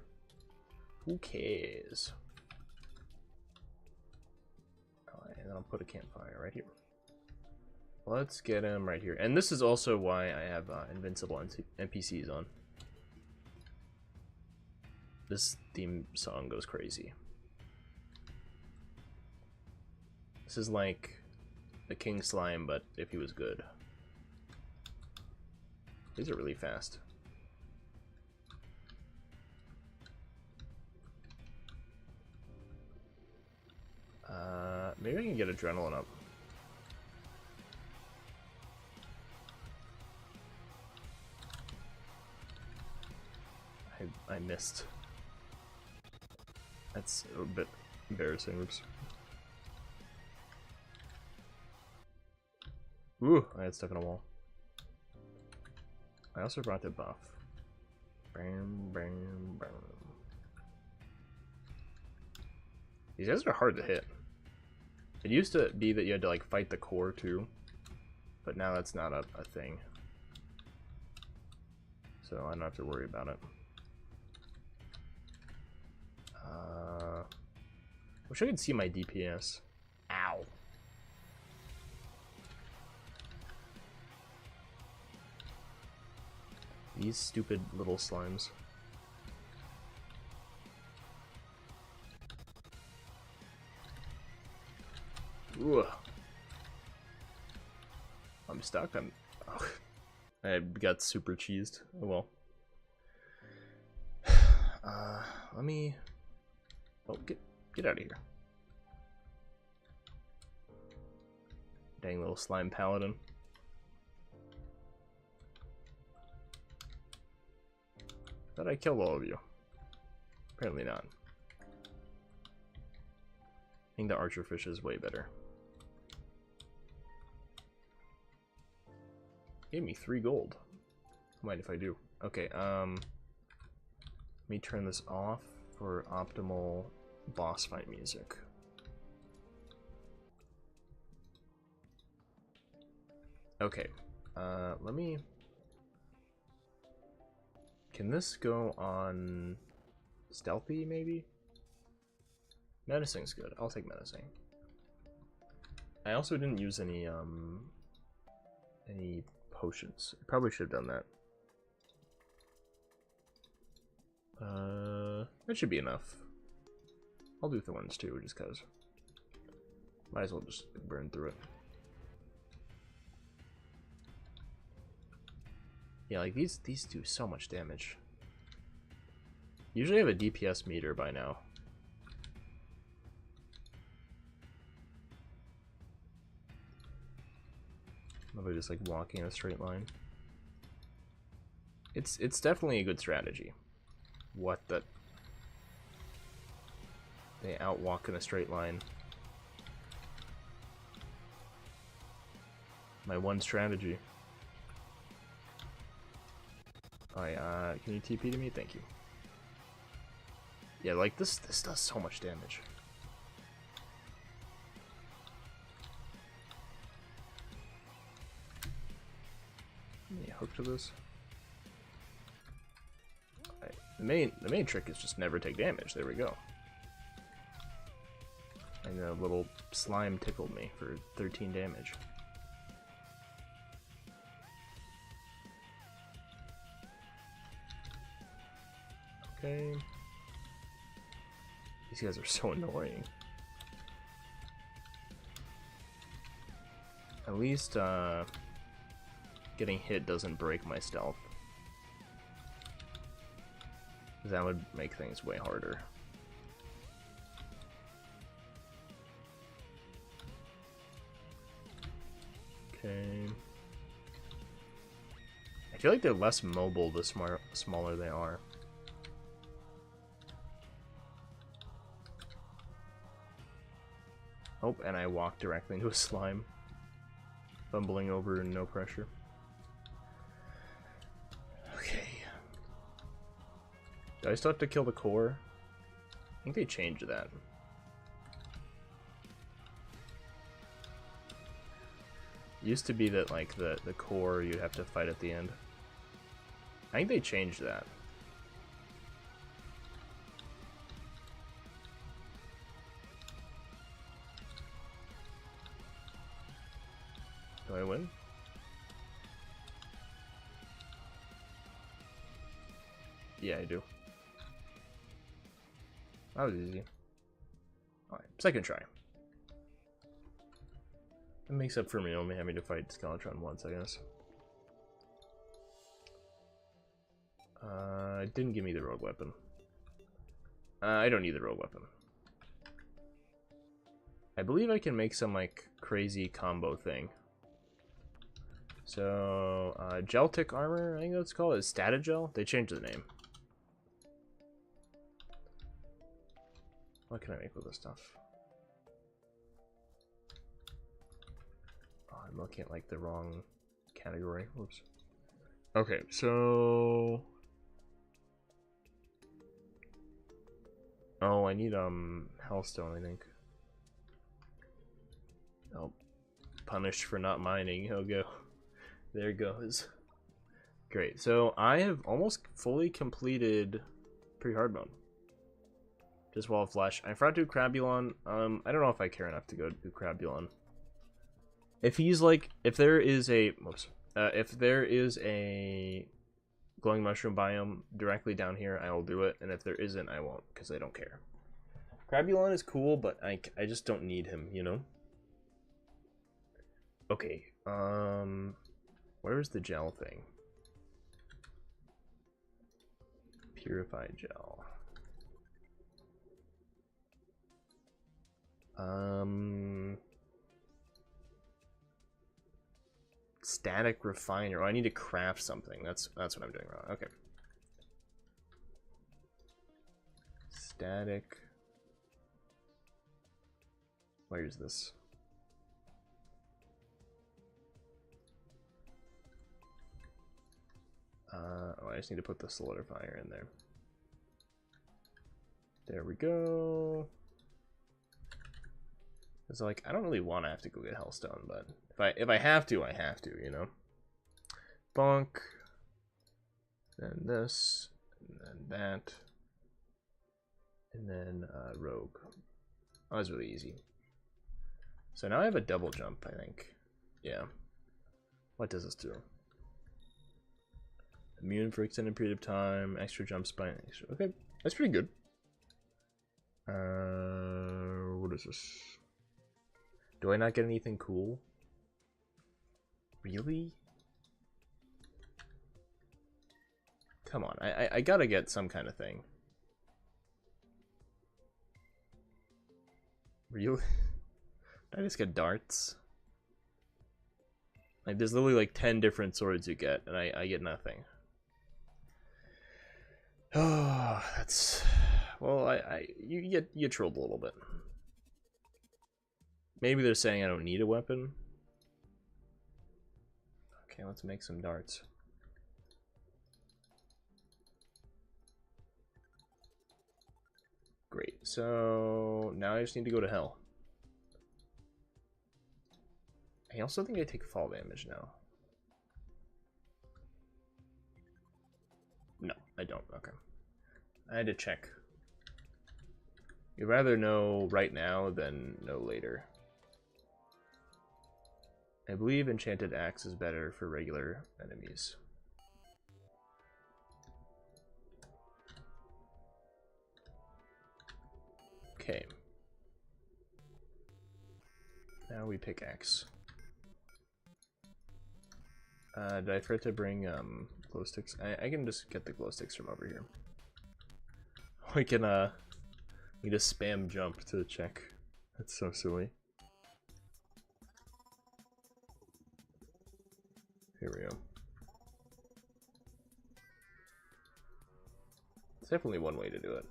Who cares? And then I'll put a campfire right here. Let's get him right here. And this is also why I have invincible NPCs on. This theme song goes crazy. This is like the King Slime, but if he was good. These are really fast. Maybe I can get adrenaline up. I missed. That's a bit embarrassing. Oops. Ooh, I got stuck in a wall. I also brought the buff. Bam, bam, bam. These guys are hard to hit. It used to be that you had to like fight the core too, but now that's not a thing. So I don't have to worry about it. Wish I could see my DPS. Ow. These stupid little slimes. Ooh. I'm stuck. Oh. I got super cheesed. Oh well. Let me. Oh, get out of here. Dang little slime paladin. Thought I killed all of you. Apparently not. I think the archer fish is way better. Gave me 3 gold. Mind if I do? Okay, let me turn this off for optimal boss fight music. Okay, let me... Can this go on stealthy, maybe? Menacing's good. I'll take menacing. I also didn't use any potions. Probably should have done that. That should be enough. I'll do thorns too, just cause. Might as well just burn through it. Yeah, like these do so much damage. Usually I have a DPS meter by now. Nobody just like walking in a straight line. It's definitely a good strategy. What the? They outwalk in a straight line. My one strategy. Alright, can you TP to me? Thank you. Yeah, like this does so much damage. Let me hook to this. Right. The main trick is just never take damage. There we go. And a little slime tickled me for 13 damage. Okay. These guys are so annoying. At least, getting hit doesn't break my stealth. That would make things way harder. Okay. I feel like they're less mobile the smaller they are. Oh, and I walked directly into a slime. Bumbling over and no pressure. Okay. Do I still have to kill the core? I think they changed that. It used to be that like the core you'd have to fight at the end. I think they changed that. Do I win? Yeah, I do. That was easy. Alright, second try. That makes up for me only having to fight Skeletron once, I guess. It didn't give me the rogue weapon. I don't need the rogue weapon. I believe I can make some, like, crazy combo thing. So, Geltic armor, I think that's called, is Statagel? They changed the name. What can I make with this stuff? Oh, I'm looking at, like, the wrong category. Whoops. Okay, so... Oh, I need, Hellstone, I think. Oh, punished for not mining. He'll go. There goes. Great. So I have almost fully completed pre-hard mode. Just wall of flesh. I forgot to do Crabulon. I don't know if I care enough to go do Crabulon. If he's like, if there is a glowing mushroom biome directly down here, I will do it. And if there isn't, I won't, because I don't care. Crabulon is cool, but I just don't need him, you know? Okay, where's the gel thing? Purified gel. Static refiner. Oh, I need to craft something. That's what I'm doing wrong. Okay. Static. Where's this? Oh, I just need to put the solidifier in there. There we go. It's like, I don't really want to have to go get Hellstone, but if I have to, I have to, you know? Bonk. Then this. And then that. And then Rogue. Oh, that was really easy. So now I have a double jump, I think. Yeah. What does this do? Immune for extended period of time, extra jump spine, extra. Okay, that's pretty good. What is this? Do I not get anything cool? Really? Come on, I gotta get some kind of thing. Really? Did I just get darts? Like, there's literally like 10 different swords you get, and I get nothing. Oh, that's... Well, you trolled a little bit. Maybe they're saying I don't need a weapon. Okay, let's make some darts. Great, so now I just need to go to hell. I also think I take fall damage now. No, I don't. Okay. I had to check. You'd rather know right now than know later. I believe Enchanted Axe is better for regular enemies. Okay. Now we pickaxe. Did I forget to bring glow sticks? I can just get the glow sticks from over here. We can just spam jump to check. That's so silly. Here we go. It's definitely one way to do it.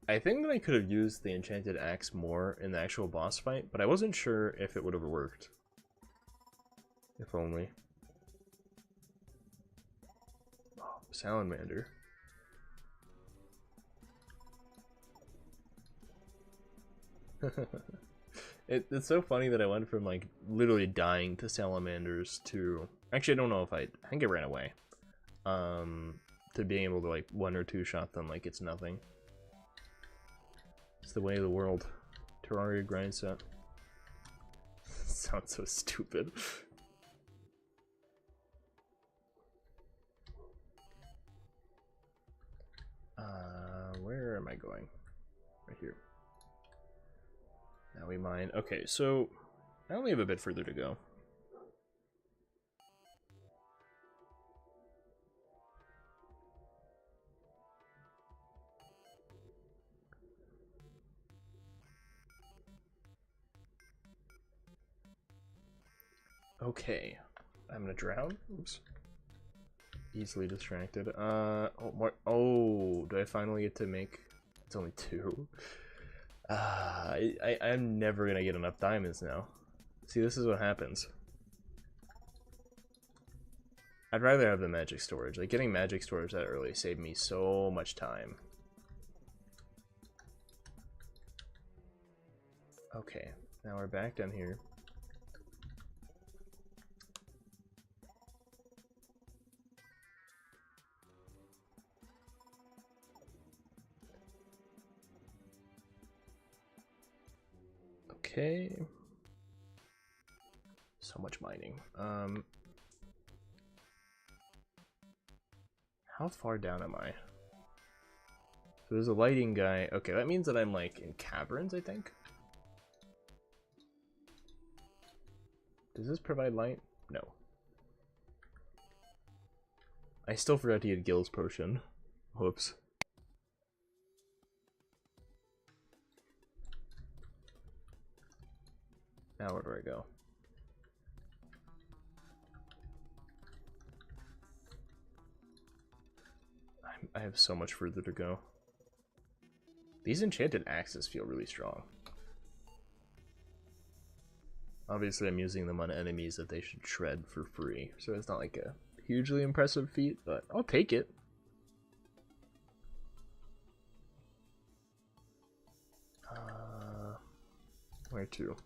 I think that I could have used the enchanted axe more in the actual boss fight, but I wasn't sure if it would have worked. If only. Oh, salamander. It's so funny that I went from like literally dying to salamanders to actually I don't know if I think I ran away to being able to like 1 or 2 shot them like it's nothing. It's the way of the world. Terraria grind set. Sounds so stupid. Where am I going? Right here. Now we mine. Okay, so I only have a bit further to go. Okay, I'm gonna drown. Oops. Easily distracted. Oh, more. Oh, do I finally get to make? It's only 2. I'm never gonna get enough diamonds now. See, this is what happens. I'd rather have the magic storage. Like, getting magic storage that early saved me so much time. Okay, now we're back down here. Okay. So much mining. How far down am I? So there's a lighting guy. Okay, that means that I'm like in caverns, I think. Does this provide light? No. I still forgot to get Gil's potion. Whoops. Now where do I go? I have so much further to go. These enchanted axes feel really strong. Obviously I'm using them on enemies that they should shred for free, so it's not like a hugely impressive feat, but I'll take it. Where to?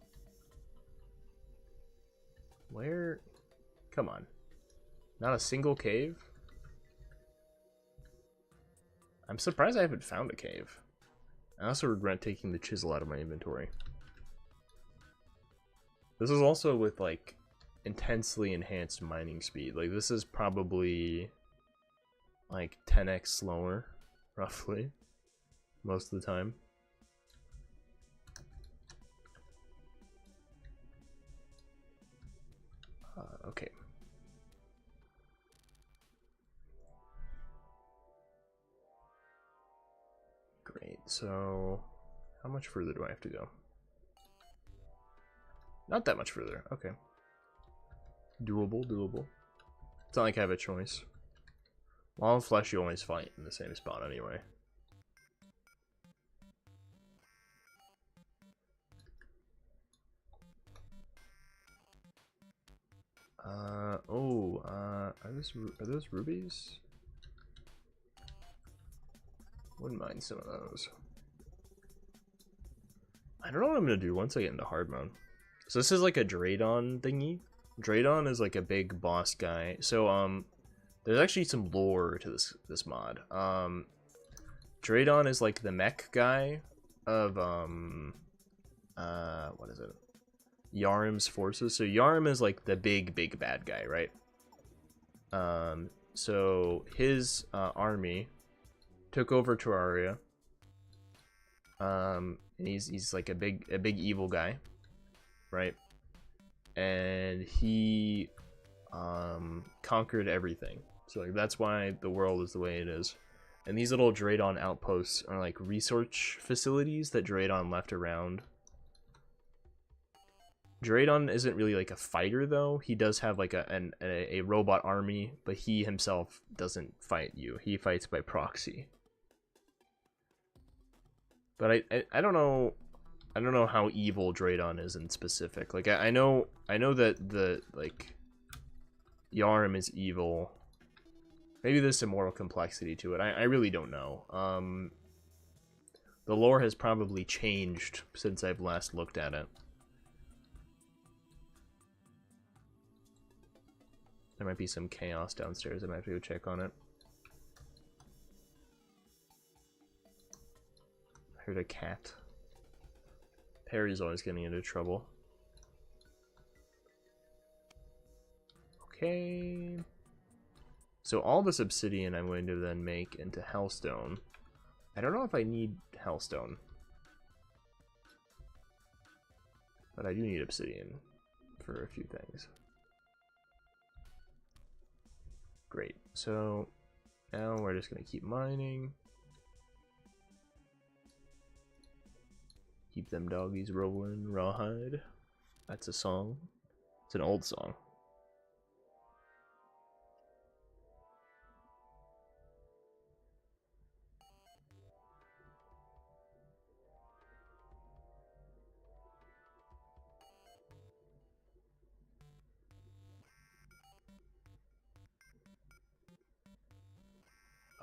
Where? Come on. Not a single cave? I'm surprised I haven't found a cave. I also regret taking the chisel out of my inventory. This is also with like intensely enhanced mining speed. Like this is probably like 10x slower, roughly, most of the time. Okay. Great, so how much further do I have to go? Not that much further, okay. Doable, doable. It's not like I have a choice. Wild flesh you always fight in the same spot anyway. Are those rubies? Wouldn't mind some of those. I don't know what I'm gonna do once I get into hard mode. So this is like a Draydon thingy. Draydon is like a big boss guy. So there's actually some lore to this mod. Draydon is like the mech guy of what is it? Yarim's forces. So Yarim is like the big bad guy, right? So his army took over Terraria. And he's like a big evil guy, right? And he conquered everything. So like that's why the world is the way it is. And these little Draydon outposts are like research facilities that Draydon left around. Draydon isn't really like a fighter though. He does have like a robot army, but he himself doesn't fight you. He fights by proxy. But I don't know. I don't know how evil Draydon is in specific. Like I know that the like Yarim is evil. Maybe there's some moral complexity to it. I really don't know. The lore has probably changed since I've last looked at it. There might be some chaos downstairs. I might have to go check on it. I heard a cat. Perry's always getting into trouble. Okay. So all this obsidian I'm going to then make into hellstone. I don't know if I need hellstone. But I do need obsidian for a few things. Great. So now we're just going to keep mining. Keep them doggies rolling, rawhide. That's a song. It's an old song.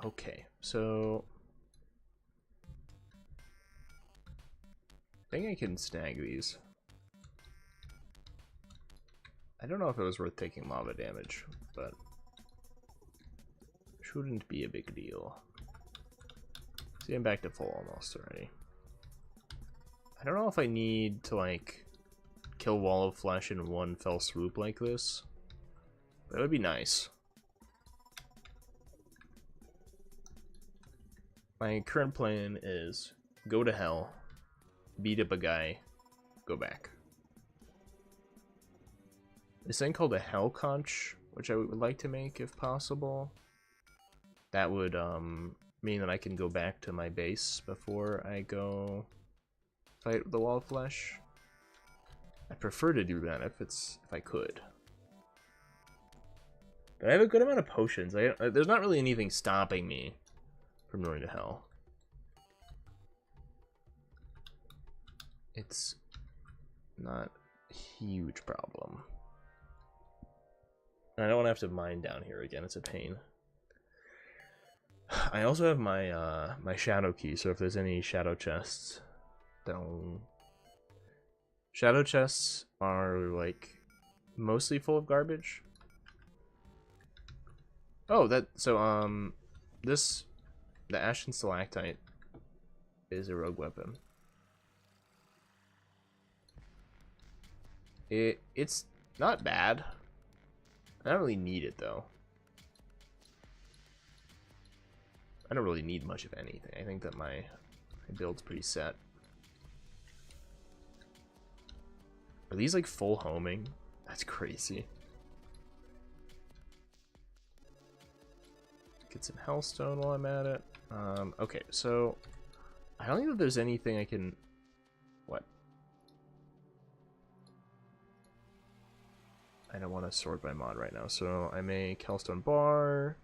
Okay, so I think I can snag these. I don't know if it was worth taking lava damage, but shouldn't be a big deal. See, I'm back to full almost already. I don't know if I need to like kill Wall of Flesh in one fell swoop like this. That would be nice. My current plan is go to hell, beat up a guy, go back. This thing called a hell conch, which I would like to make if possible. That would mean that I can go back to my base before I go fight the Wall of Flesh. I'd prefer to do that if I could. But I have a good amount of potions. There's not really anything stopping me from going to hell. It's not a huge problem. I don't want to have to mine down here again. It's a pain. I also have my my shadow key, so if there's any shadow chests down. Shadow chests are like mostly full of garbage. Oh, the Ashen Stalactite is a rogue weapon. It's not bad. I don't really need it though. I don't really need much of anything. I think that my build's pretty set. Are these like full homing? That's crazy. Get some hellstone while I'm at it. Okay, so I don't think that there's anything I can. What? I don't want to sort by mod right now, so I make hellstone bar.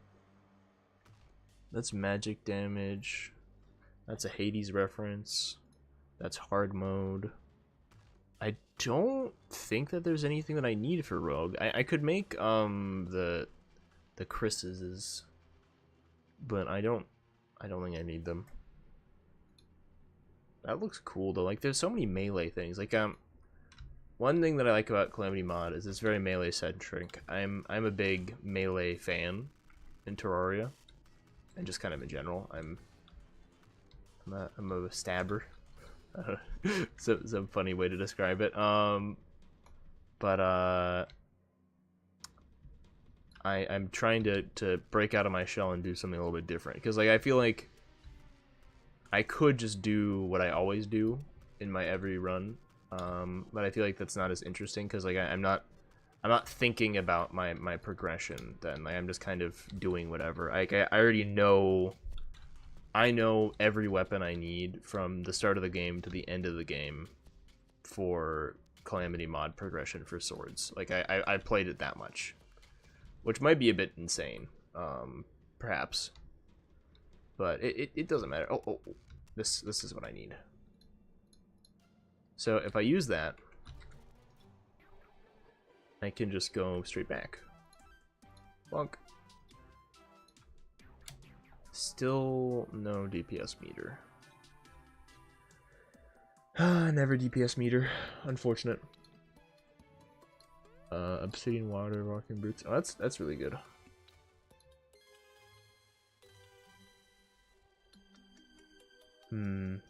That's magic damage. That's a Hades reference. That's hard mode. I don't think that there's anything that I need for rogue. I could make the Chris's, but I don't think I need them. That looks cool though. Like there's so many melee things. Like one thing that I like about Calamity mod is it's very melee centric. I'm a big melee fan in Terraria, and just kind of in general. I'm a stabber. Some funny way to describe it. But I'm trying to break out of my shell and do something a little bit different, because like I feel like I could just do what I always do in my every run, but I feel like that's not as interesting, because like I'm not thinking about my progression. Then like, I'm just kind of doing whatever. Like I already know. I know every weapon I need from the start of the game to the end of the game for Calamity mod progression for swords. Like I played it that much, which might be a bit insane, perhaps, but it doesn't matter. Oh, this is what I need. So if I use that, I can just go straight back. Bonk. Still no DPS meter. Never DPS meter. Unfortunate. Obsidian water, walking boots. Oh, that's really good. I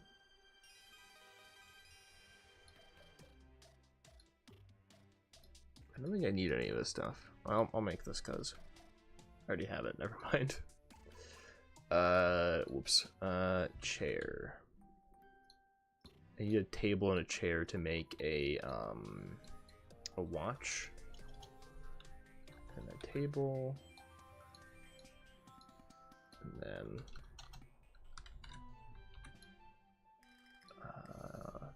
don't think I need any of this stuff. I'll make this because I already have it. Never mind. Whoops. Chair. I need a table and a chair to make a watch. And a table. And then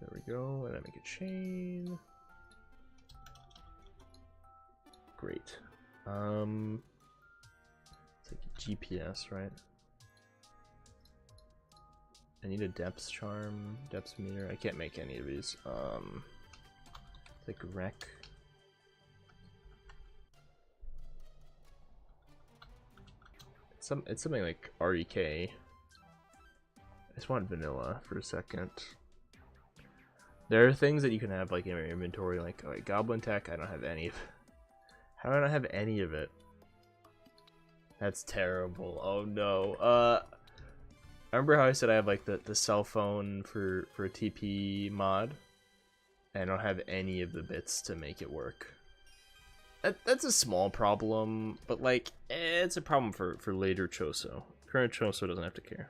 there we go. And I make a chain. Great. It's like a GPS, right? I need a depth charm, depth meter. I can't make any of these. It's like wreck. It's something like REK. I just want vanilla for a second. There are things that you can have like in your inventory, like goblin tech. I don't have any of it. How do I not have any of it? That's terrible. Oh no. Remember how I said I have like the cell phone for a TP mod? And I don't have any of the bits to make it work. That's a small problem, but like it's a problem for later Choso. Current Choso doesn't have to care.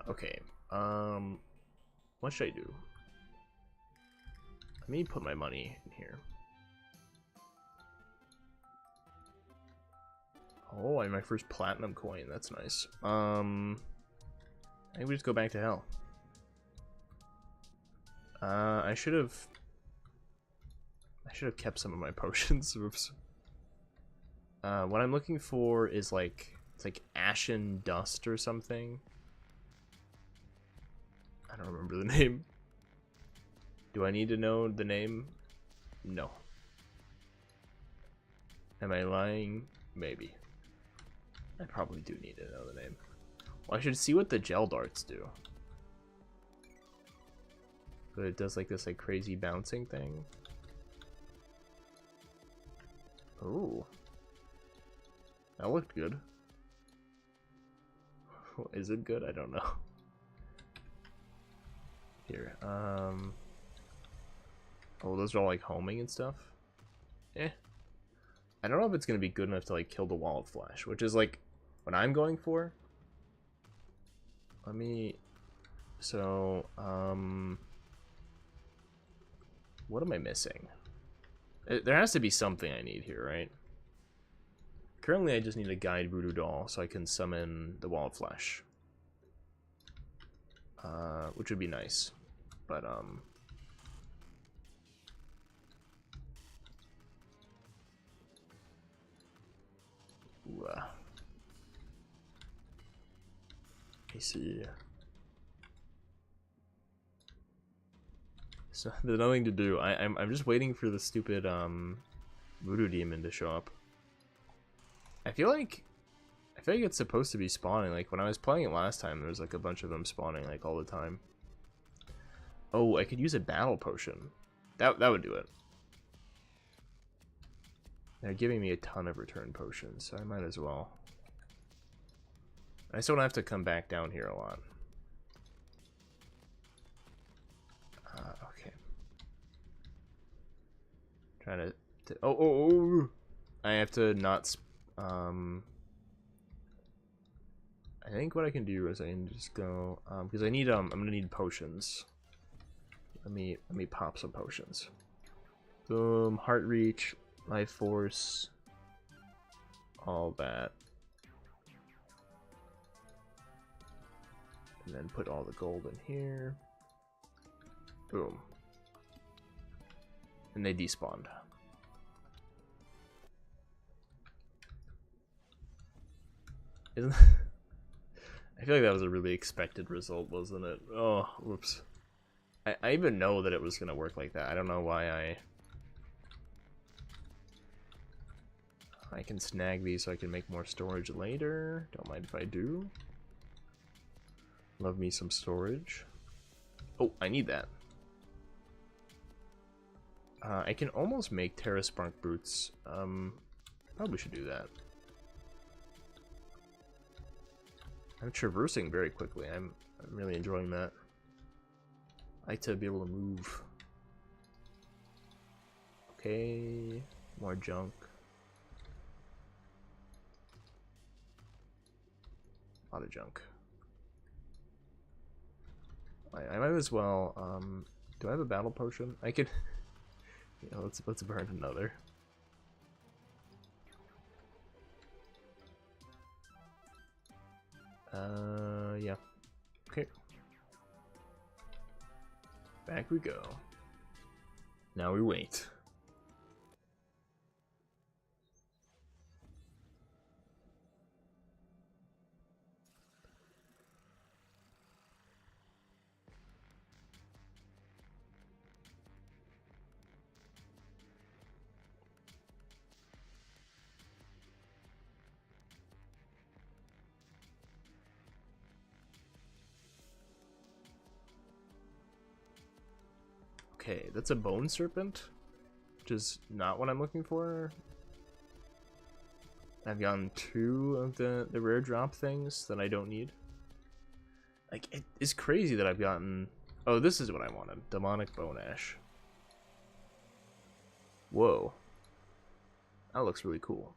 Okay. What should I do? Let me put my money in here. Oh, and my first platinum coin. That's nice. I think we just go back to hell. I should have kept some of my potions. Oops. What I'm looking for is like it's like ashen dust or something. I don't remember the name. Do I need to know the name? No. Am I lying? Maybe. I probably do need to know the name. Well, I should see what the gel darts do. But it does like this like crazy bouncing thing. Ooh. That looked good. Is it good? I don't know. Here, oh, those are all like homing and stuff. I don't know if it's gonna be good enough to like kill the wall of flesh, which is like what I'm going for. Let me. So, what am I missing? There has to be something I need here, right? Currently, I just need a guide voodoo doll so I can summon the wall of flesh, which would be nice. But ooh, let me see. So there's nothing to do. I'm just waiting for the stupid voodoo demon to show up. I feel like I feel like it's supposed to be spawning. Like when I was playing it last time, there was like a bunch of them spawning like all the time. Oh, I could use a battle potion. That would do it. They're giving me a ton of return potions, so I might as well. I still don't have to come back down here a lot. Okay. Trying to oh, I have to not I think what I can do is I can just go because I need I'm gonna need potions. Let me pop some potions. Boom, heart reach, life force, all that. And then put all the gold in here. Boom. And they despawned. Isn't I feel like that was a really expected result, wasn't it? Oh, whoops. I even know that it was gonna work like that. I don't know why I can snag these so I can make more storage later. Don't mind if I do. Love me some storage. Oh, I need that. I can almost make Terra Spark boots. Probably should do that. I'm traversing very quickly. I'm really enjoying that. I like to be able to move. Okay, more junk. A lot of junk. I might as well. Do I have a battle potion? I could. Yeah, let's burn another. Yeah. Okay. Back we go. Now we wait. Okay, that's a bone serpent, which is not what I'm looking for. I've gotten 2 of the rare drop things that I don't need. Like, it is crazy that I've gotten... Oh, this is what I wanted. Demonic Bone Ash. Whoa. That looks really cool.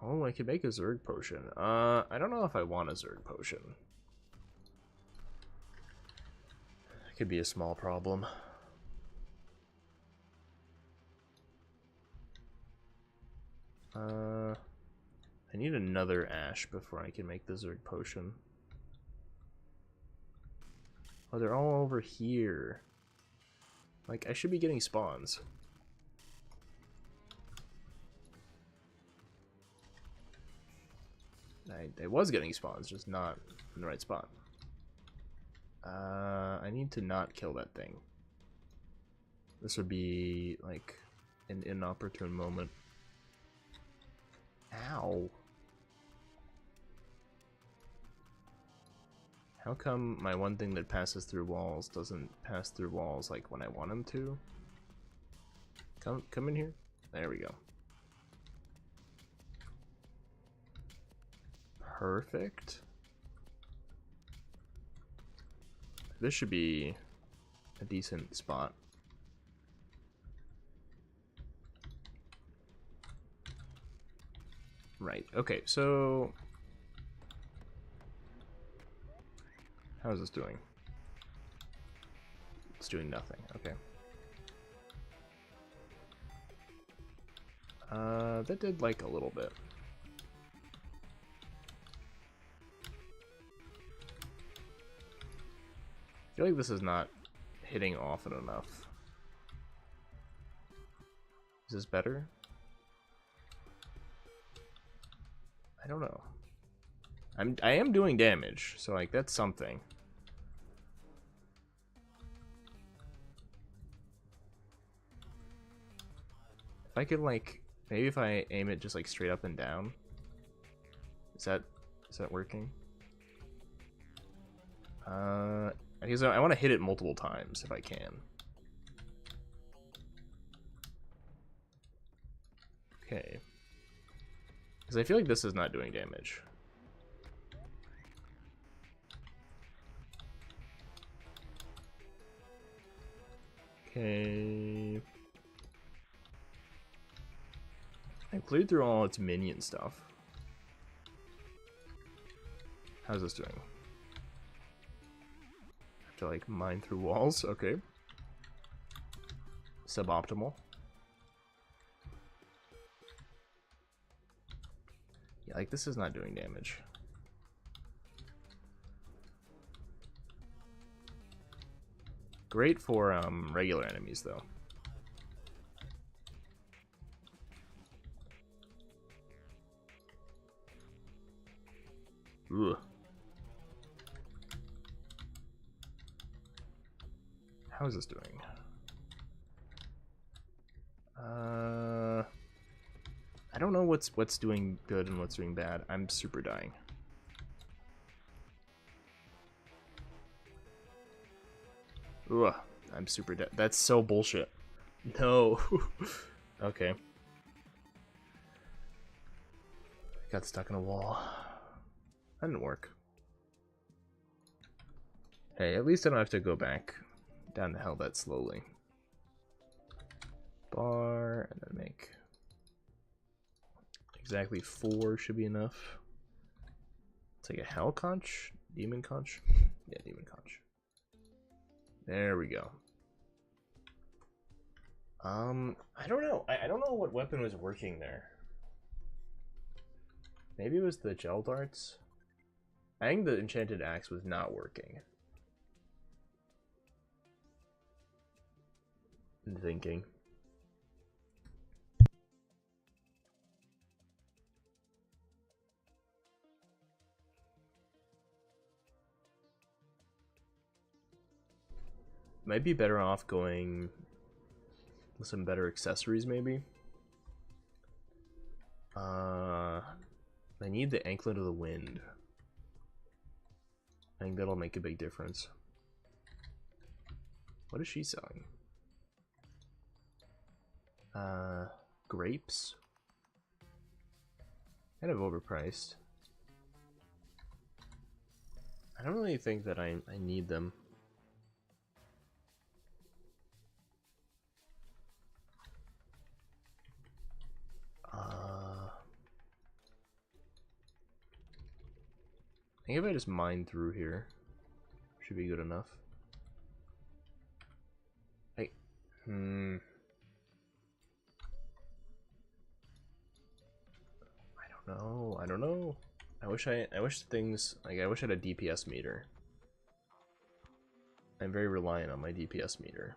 Oh, I could make a Zerg potion. I don't know if I want a Zerg potion. Could be a small problem. I need another ash before I can make the Zerg potion. Oh, they're all over here. Like, I should be getting spawns. I was getting spawns, just not in the right spot. I need to not kill that thing. This would be, like, an inopportune moment. Ow. How come my one thing that passes through walls doesn't pass through walls, like, when I want them to? Come in here. There we go. Perfect. This should be a decent spot. Right, okay, so... How is this doing? It's doing nothing, okay. That did like a little bit. I feel like this is not hitting often enough. Is this better? I don't know. I am doing damage, so like that's something. If I could like Maybe if I aim it just like straight up and down. Is that working? Because I want to hit it multiple times if I can. Okay. Because I feel like this is not doing damage. Okay. I cleared through all its minion stuff. How's this doing? Have to like mine through walls? Okay. Suboptimal. Yeah, like this is not doing damage. Great for regular enemies though. Ugh. How is this doing? I don't know what's doing good and what's doing bad. I'm super dying. Ugh, I'm super dead. That's so bullshit. No. Okay. Got stuck in a wall. That didn't work. Hey, at least I don't have to go back down the hell that slowly. Bar, and then make exactly 4 should be enough. Take a hell conch? Demon conch? Yeah, demon conch. There we go. I don't know. I don't know what weapon was working there. Maybe it was the gel darts? I think the enchanted axe was not working. I'm thinking. Might be better off going with some better accessories, maybe. I need the anklet of the wind. I think that'll make a big difference. What is she selling? Grapes? Kind of overpriced. I don't really think that I need them. I think if I just mine through here, should be good enough. I don't know. I don't know. I wish things like I wish I had a DPS meter. I'm very reliant on my DPS meter.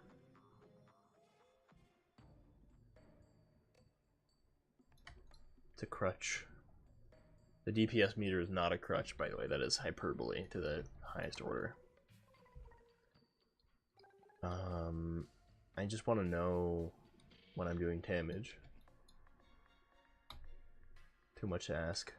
It's a crutch. The DPS meter is not a crutch, by the way. That is hyperbole to the highest order. I just want to know when I'm doing damage. Too much to ask.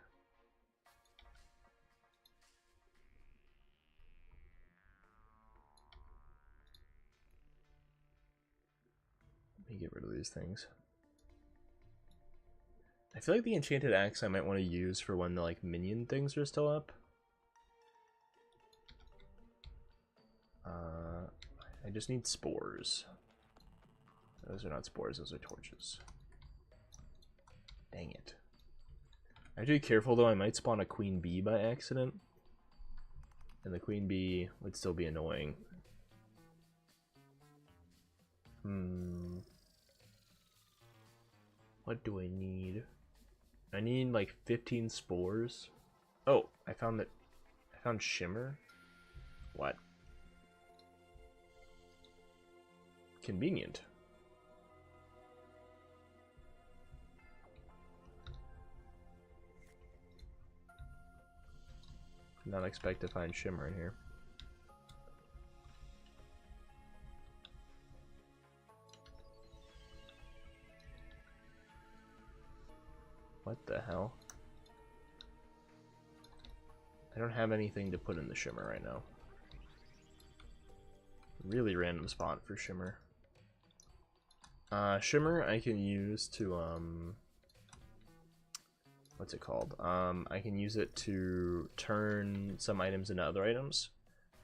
Let me get rid of these things. I feel like the enchanted axe I might want to use for when the like minion things are still up. I just need spores. Those are not spores, those are torches. Dang it. I have to be careful though, I might spawn a queen bee by accident. And the queen bee would still be annoying. What do I need? I need like 15 spores. Oh, I found shimmer. What? Convenient. Did not expect to find shimmer in here. the hell? I don't have anything to put in the shimmer right now. Really random spot for shimmer. Shimmer I can use to, what's it called? I can use it to turn some items into other items.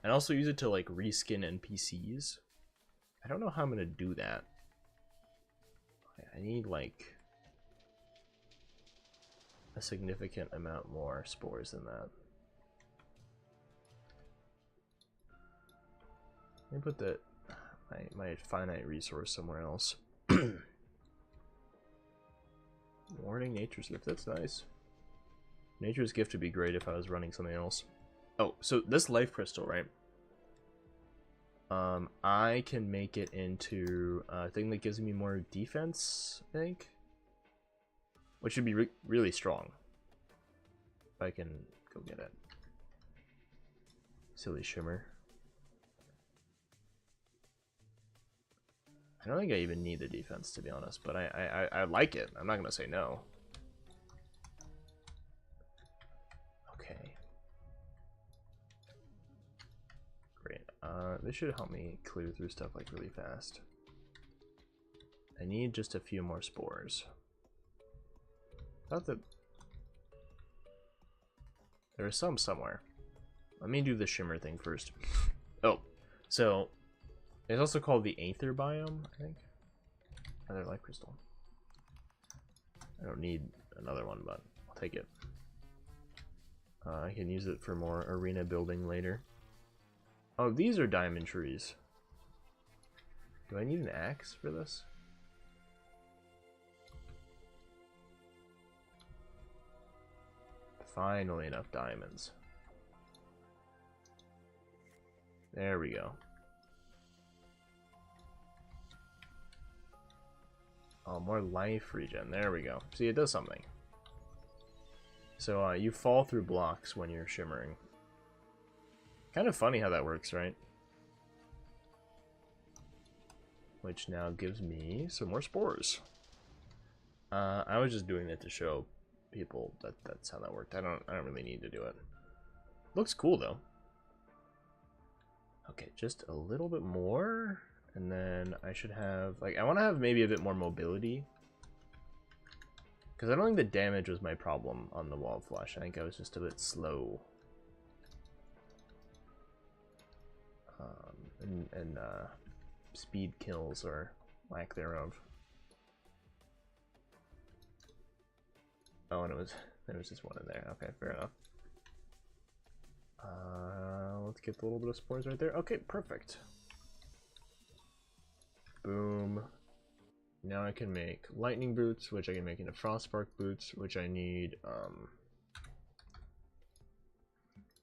And also use it to, like, reskin NPCs. I don't know how I'm gonna do that. I need, like, a significant amount more spores than that. Let me put the my finite resource somewhere else. Warning, Nature's Gift. That's nice. Nature's Gift would be great if I was running something else. Oh, so this life crystal, right? I can make it into a thing that gives me more defense, I think. Which would be really strong. If I can go get it. Silly shimmer. I don't think I even need the defense, to be honest, but I like it. I'm not gonna say no. Okay. Great. This should help me clear through stuff like really fast. I need just a few more spores. Thought that there is some somewhere. Let me do the shimmer thing first. Oh, so it's also called the Aether biome, I think. Another life crystal. I don't need another one, but I'll take it. I can use it for more arena building later. Oh, these are diamond trees. Do I need an axe for this? Finally enough diamonds. There we go. Oh, more life regen. There we go. See, it does something. So, you fall through blocks when you're shimmering. Kind of funny how that works, right? Which now gives me some more spores. I was just doing that to show people that that's how that worked. I don't really need to do it. Looks cool though. Okay, just a little bit more, and then I should have, like, I want to have maybe a bit more mobility, because I don't think the damage was my problem on the wall flush. I think I was just a bit slow. And speed kills or lack thereof. Oh, and there was just one in there. Okay, fair enough. Let's get the little bit of spores right there. Okay, perfect. Boom. Now I can make lightning boots, which I can make into frostspark boots, which I need a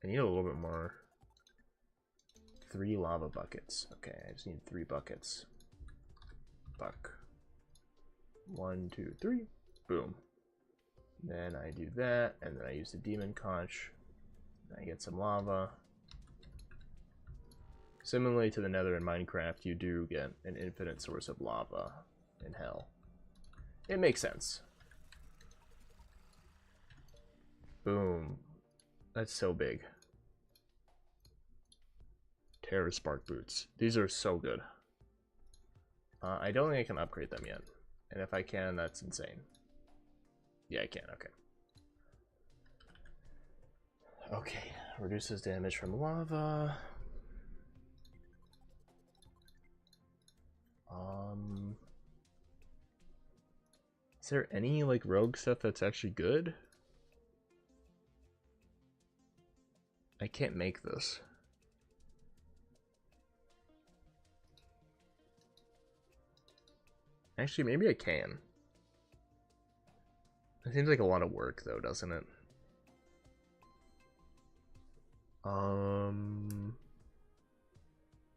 little bit more. 3 lava buckets. Okay, I just need 3 buckets. Buck. 1, 2, 3. Boom. Then I do that, and then I use the demon conch. I get some lava. Similarly to the nether in Minecraft, you do get an infinite source of lava in hell. It makes sense. Boom. That's so big. Terra Spark boots. These are so good. I don't think I can upgrade them yet. And if I can, that's insane. Yeah, I can. Okay. Okay. Reduces damage from lava. Is there any, like, rogue stuff that's actually good? I can't make this. Actually, maybe I can. It seems like a lot of work, though, doesn't it? I'm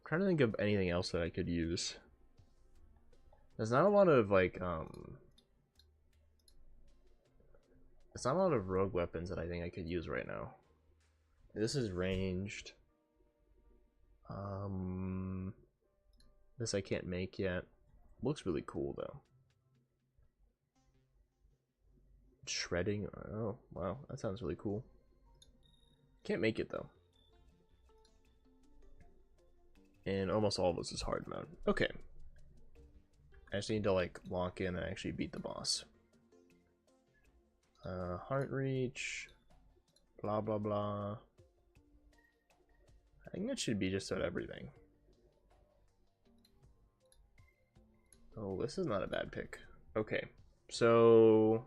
trying to think of anything else that I could use. There's not a lot of, like, there's not a lot of rogue weapons that I think I could use right now. This is ranged. This I can't make yet. Looks really cool, though. Shredding. Oh, wow. That sounds really cool. Can't make it, though. And almost all of this is hard mode. Okay. I just need to, like, lock in and actually beat the boss. Heart reach. Blah, blah, blah. I think that should be just about everything. Oh, this is not a bad pick. Okay. So...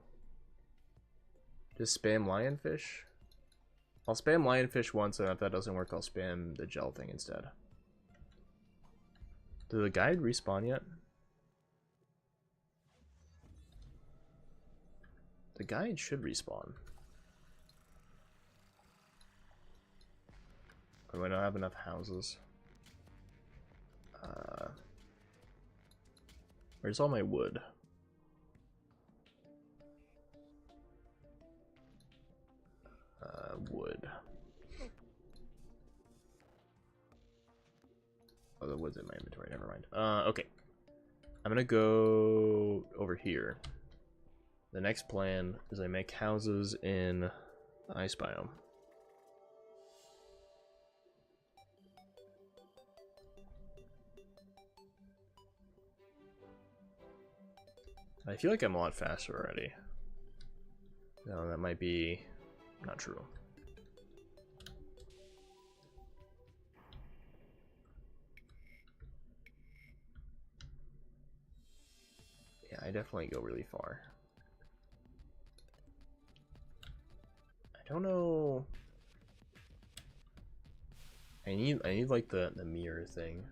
just spam lionfish? I'll spam lionfish once, and if that doesn't work, I'll spam the gel thing instead. Did the guide respawn yet? The guide should respawn. Do I not have enough houses? Where's all my wood? Wood. Oh, the wood's in my inventory, never mind. Okay. I'm gonna go over here. The next plan is I make houses in the ice biome. I feel like I'm a lot faster already. No, that might be not true. Yeah, I definitely go really far. I don't know. I need like the mirror thing,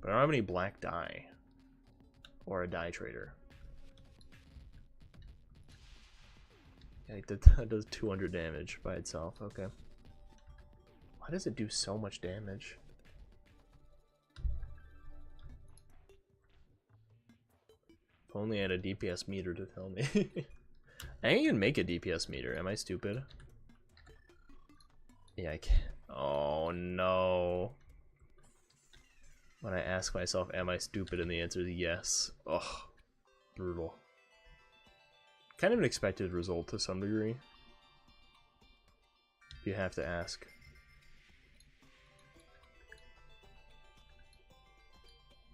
but I don't have any black dye or a dye trader. Yeah, that does 200 damage by itself. Okay. Why does it do so much damage? If only I had a DPS meter to tell me. I can't even make a DPS meter. Am I stupid? Yeah, I can't. Oh no. When I ask myself, am I stupid? And the answer is yes. Ugh. Brutal. Kind of an expected result to some degree. You have to ask.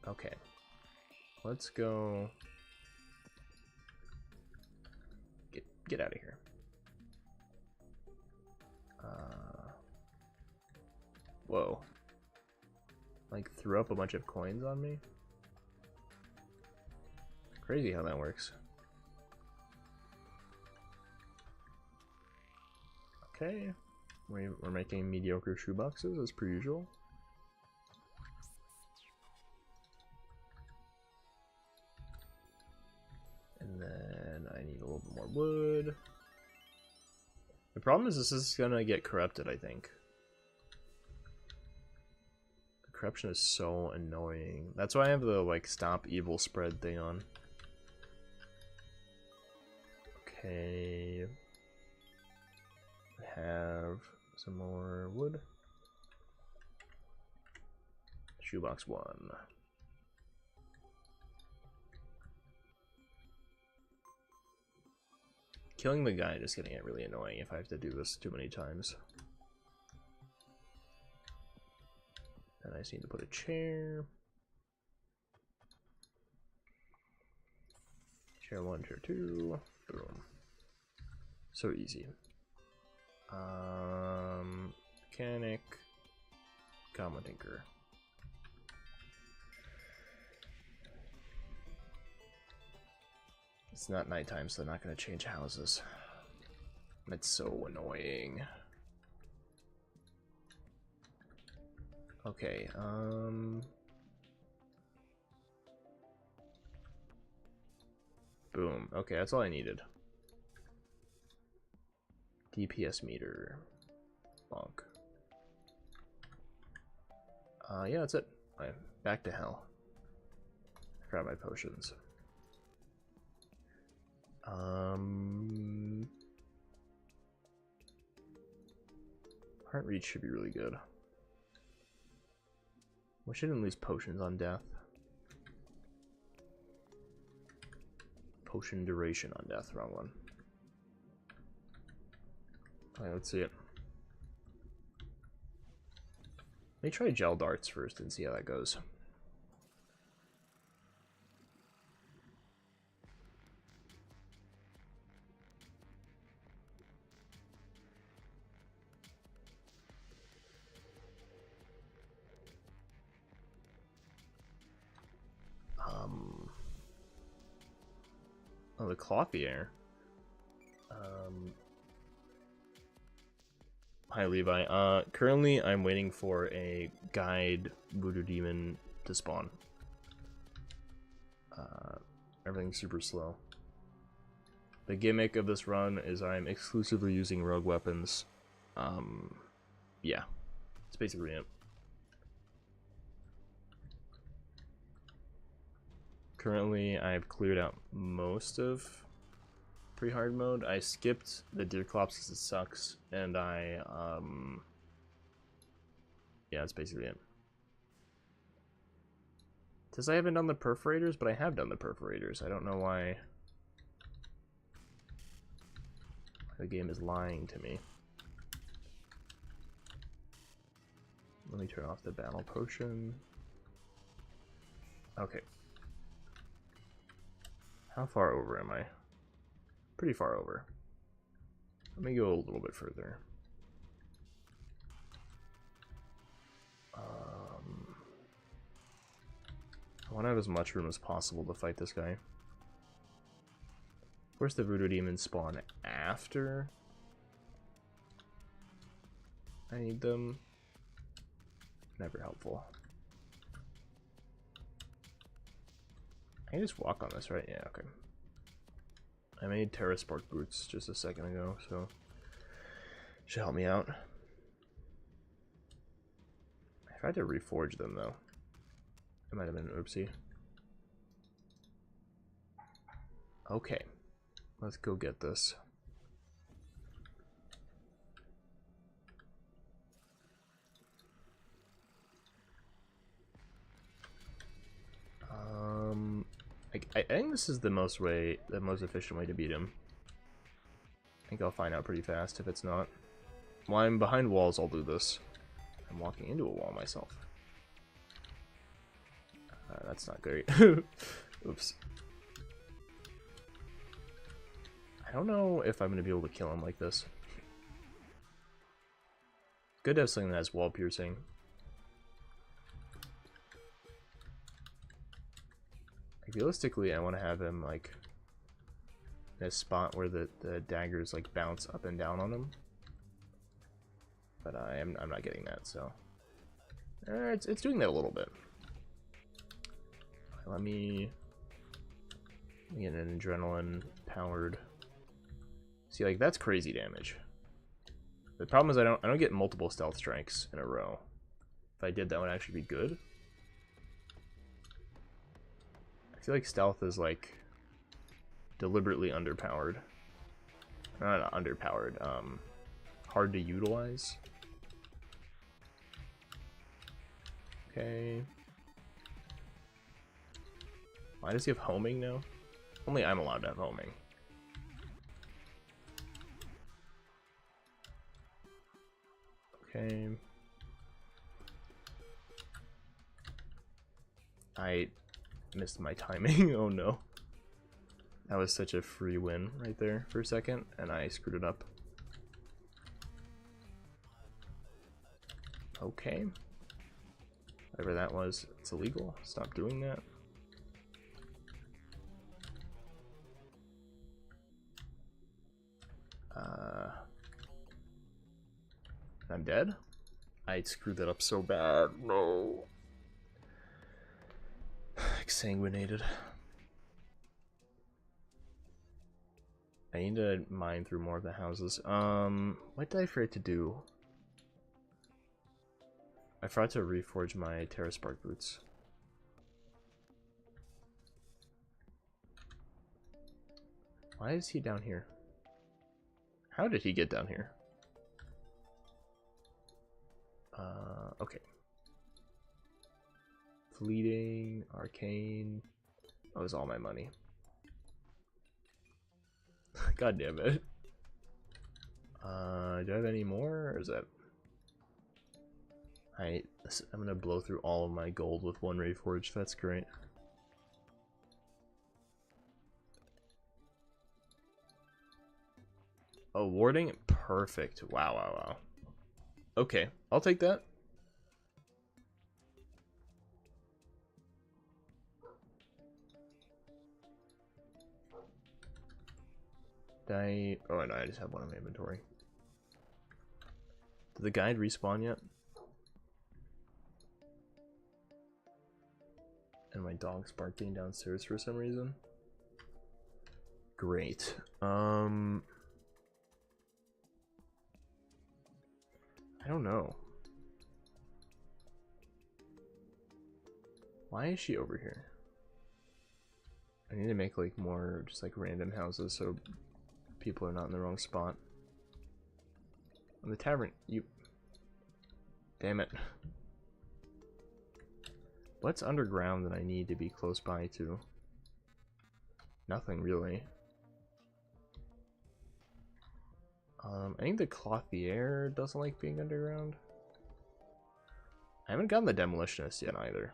Okay. Let's go. Get out of here. Whoa. Like threw up a bunch of coins on me? Crazy how that works. Okay. We're making mediocre shoeboxes as per usual. And then I need a little bit more wood. The problem is this is gonna get corrupted, I think. The corruption is so annoying. That's why I have the like stop evil spread thing on. Okay. I have some more wood. Shoebox 1. Killing the guy is getting really annoying if I have to do this too many times. And I just need to put a chair. Chair 1, chair 2. Boom. So easy. Mechanic. Comma tinker. It's not nighttime, so they're not going to change houses. That's so annoying. Okay, boom. Okay, that's all I needed. DPS meter. Bonk. Yeah, that's it. I'm back to hell. Grab my potions. Heart reach should be really good. We shouldn't lose potions on death. Potion duration on death, wrong one. Alright, let's see it. Let me try gel darts first and see how that goes. Oh, the clothier. Hi, Levi. Currently, I'm waiting for a guide voodoo demon to spawn. Everything's super slow. The gimmick of this run is I'm exclusively using rogue weapons. Yeah. It's basically it. Currently, I've cleared out most of pre-hard mode. I skipped the Deerclops because it sucks, and yeah, that's basically it. It says I haven't done the perforators, but I have done the perforators. I don't know why the game is lying to me. Let me turn off the battle potion. Okay. How far over am I? Pretty far over. Let me go a little bit further. I want to have as much room as possible to fight this guy. Of course, the voodoo demons spawn after I need them. Never helpful. I can just walk on this, right? Yeah, okay. I made Terra Sport boots just a second ago, so should help me out. I tried to reforge them though. It might have been an oopsie. Okay, let's go get this. I think this is the most efficient way to beat him. I think I'll find out pretty fast if it's not. While I'm behind walls, I'll do this. I'm walking into a wall myself. That's not great. Oops. I don't know if I'm going to be able to kill him like this. Good to have something that has wall piercing. Realistically, I want to have him like in a spot where the daggers like bounce up and down on him. But I'm not getting that, so it's doing that a little bit. Let me get an adrenaline powered. See, like that's crazy damage. The problem is I don't get multiple stealth strikes in a row. If I did, that would actually be good. I feel like stealth is like deliberately underpowered. Not underpowered, hard to utilize. Okay. Why does he have homing now? Only I'm allowed to have homing. Okay. I missed my timing. Oh no. That was such a free win right there for a second, and I screwed it up. Okay. Whatever that was, it's illegal. Stop doing that. I'm dead? I screwed that up so bad. No. Exsanguinated. I need to mine through more of the houses. What did I forget to do? I forgot to reforge my Terra Spark boots. Why is he down here? How did he get down here? Okay. Fleeting, arcane. Oh, it's all my money. God damn it. Do I have any more, or is that... I'm gonna blow through all of my gold with one Rayforge. That's great. Oh, warding? Perfect. Wow, wow, wow. Okay, I'll take that. Oh, no, I just have one in my inventory. Did the guide respawn yet? And my dog's barking downstairs for some reason. Great. I don't know. Why is she over here? I need to make like more just like random houses so people are not in the wrong spot. On the tavern, you... Damn it. What's underground that I need to be close by to? Nothing really. I think the clothier doesn't like being underground. I haven't gotten the demolitionist yet either.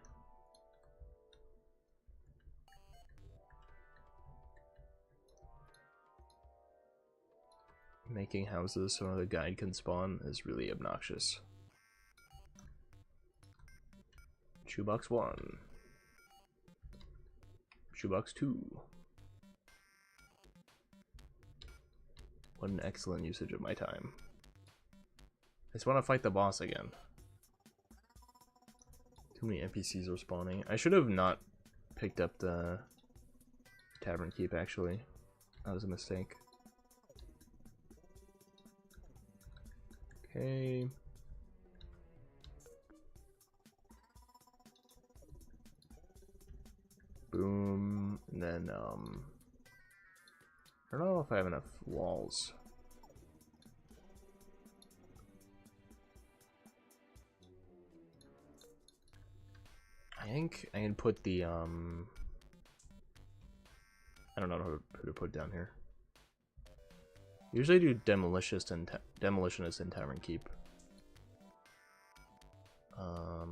Making houses so the guide can spawn is really obnoxious. Shoebox 1. Shoebox 2. What an excellent usage of my time. I just want to fight the boss again. Too many NPCs are spawning. I should have not picked up the tavern keep, actually. That was a mistake. Okay. Boom. And then, I don't know if I have enough walls. I think I can put the, I don't know who to put down here. Usually I do demolitionist and tavern keep. I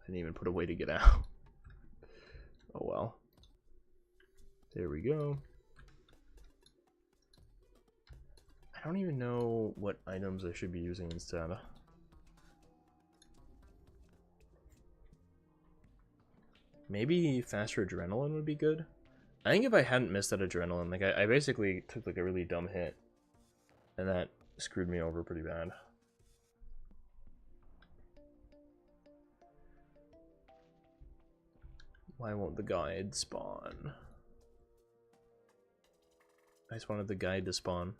didn't even put a way to get out. Oh well. There we go. I don't even know what items I should be using instead. Maybe faster adrenaline would be good. I think if I hadn't missed that adrenaline, like I basically took like a really dumb hit, and that screwed me over pretty bad. Why won't the guide spawn? I just wanted the guide to spawn.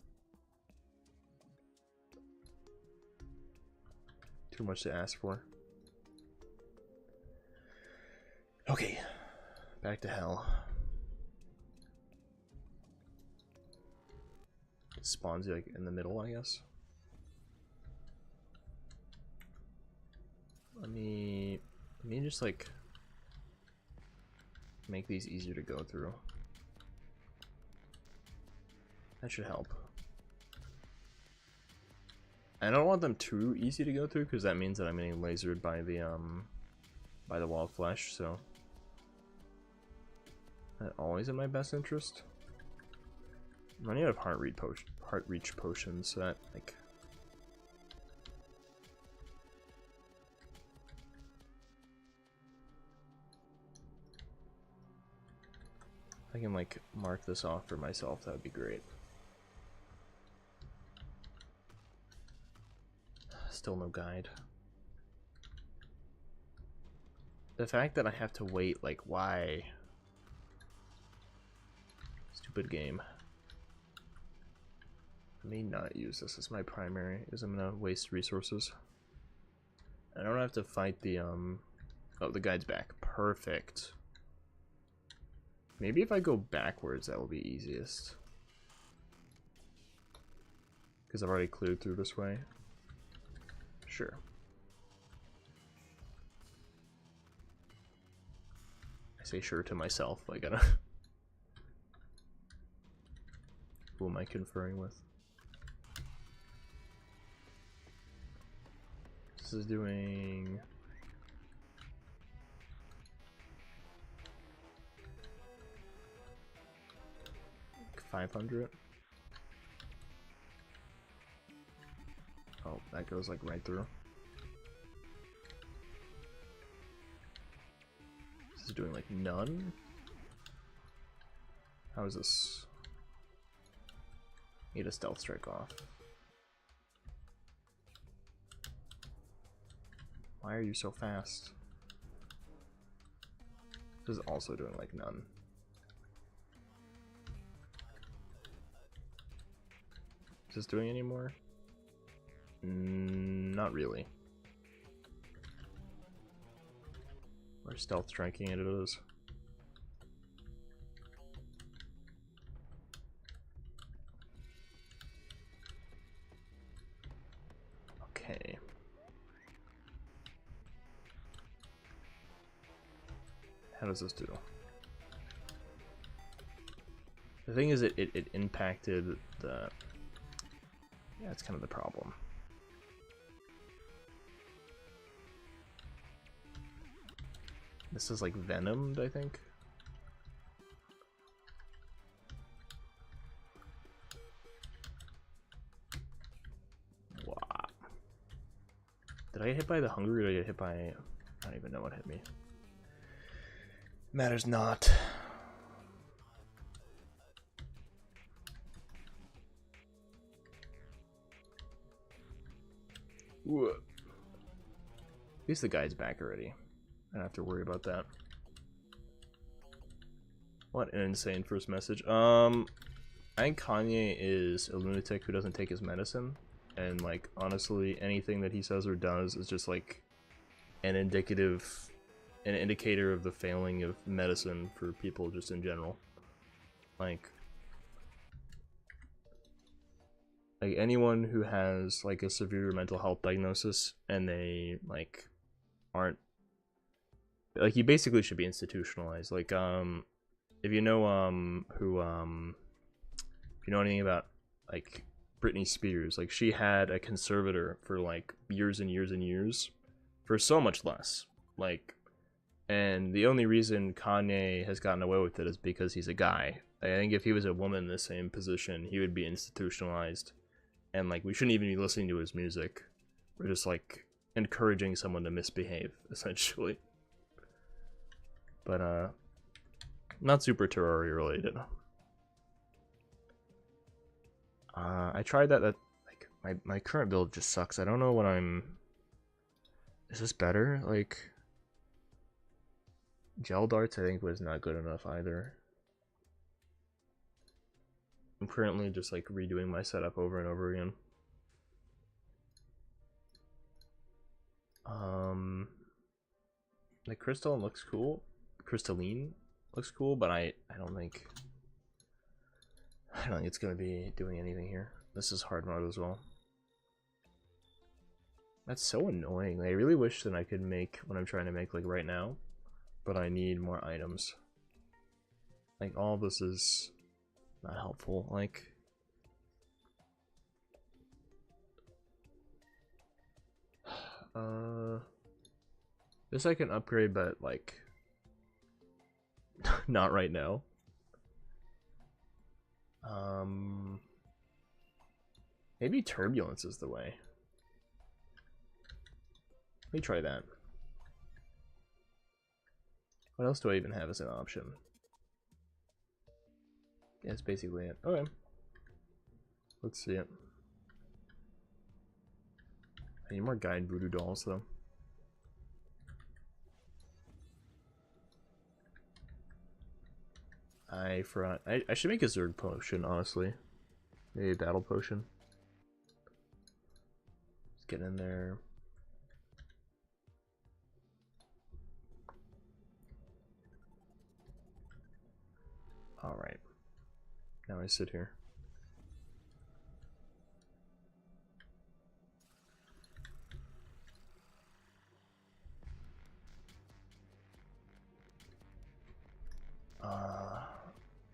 Too much to ask for. Okay, back to hell. It spawns like in the middle, I guess. Let me just like make these easier to go through. That should help. I don't want them too easy to go through because that means that I'm getting lasered by the wall of flesh, so that always in my best interest. I'm running out of heart reach potions, so that like if I can like mark this off for myself, that would be great. Still no guide. The fact that I have to wait, like, why? Stupid game. I may not use this as my primary, because I'm gonna waste resources. I don't have to fight the, oh, the guide's back. Perfect. Maybe if I go backwards, that will be easiest. Because I've already cleared through this way. Sure. I say sure to myself, I gotta Who am I conferring with? This is doing 500. Oh, that goes like right through. This is doing like none. How is this? Need a stealth strike off. Why are you so fast? This is also doing like none. Is this doing any more? Not really. We're stealth striking it is. Okay. How does this do? The thing is, it impacted the... Yeah, that's kind of the problem. This is like venomed, I think. Wow. Did I get hit by the hunger or did I get hit by... I don't even know what hit me. Matters not. Ooh. At least the guy's back already. I don't have to worry about that. What an insane first message. I think Kanye is a lunatic who doesn't take his medicine. And like, honestly, anything that he says or does is just like an indicator of the failing of medicine for people just in general. Like anyone who has like a severe mental health diagnosis and they like aren't like, you basically should be institutionalized. Like if you know if you know anything about like Britney Spears, like she had a conservator for like years and years and years for so much less. Like, and the only reason Kanye has gotten away with it is because he's a guy. I think if he was a woman in the same position, he would be institutionalized. And like, we shouldn't even be listening to his music. We're just like encouraging someone to misbehave, essentially. But not super Terraria related. I tried that like my current build just sucks. I don't know what I'm... Is this better? Like gel darts I think was not good enough either. I'm currently just like redoing my setup over and over again. The crystalline looks cool. Crystalline looks cool, but I don't think it's gonna be doing anything here. This is hard mode as well. That's so annoying. I really wish that I could make what I'm trying to make like right now, but I need more items. Like all this is not helpful. Like this I can upgrade, but like not right now. Maybe turbulence is the way. Let me try that. What else do I even have as an option? Yeah, that's basically it. Okay. Let's see it. I need more guide voodoo dolls though. I forgot. I should make a Zerg potion, honestly. Maybe a battle potion. Let's get in there. Alright. Now I sit here.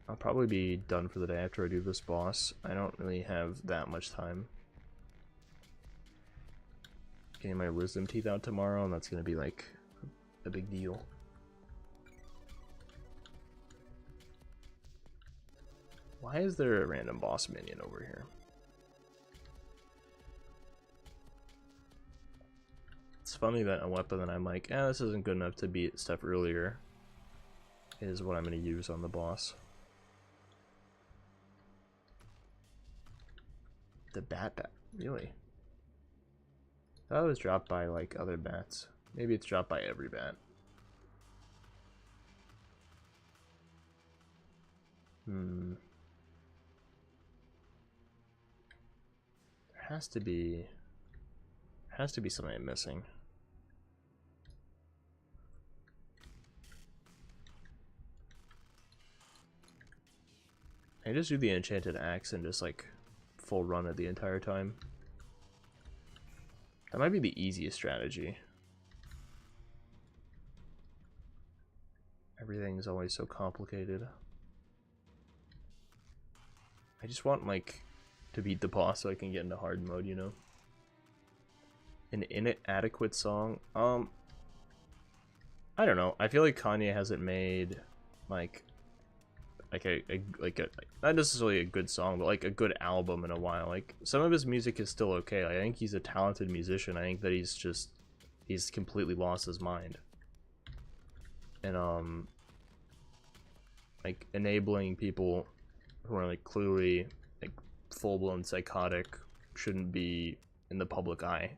I'll probably be done for the day after I do this boss. I don't really have that much time. Getting my wisdom teeth out tomorrow, and that's gonna be like a big deal. Why is there a random boss minion over here? It's funny that a weapon that I'm like, this isn't good enough to beat stuff earlier is what I'm going to use on the boss. The bat, really? That was dropped by like other bats. Maybe it's dropped by every bat. There has to be something I'm missing. I just do the enchanted axe and just like full run it the entire time. That might be the easiest strategy. Everything's always so complicated. I just want like to beat the boss so I can get into hard mode, you know? An inadequate song? I don't know. I feel like Kanye hasn't made like a not necessarily a good song, but like a good album in a while. Like some of his music is still okay. Like, I think he's a talented musician. I think that he's completely lost his mind. And like enabling people who are like clearly like full-blown psychotic shouldn't be in the public eye.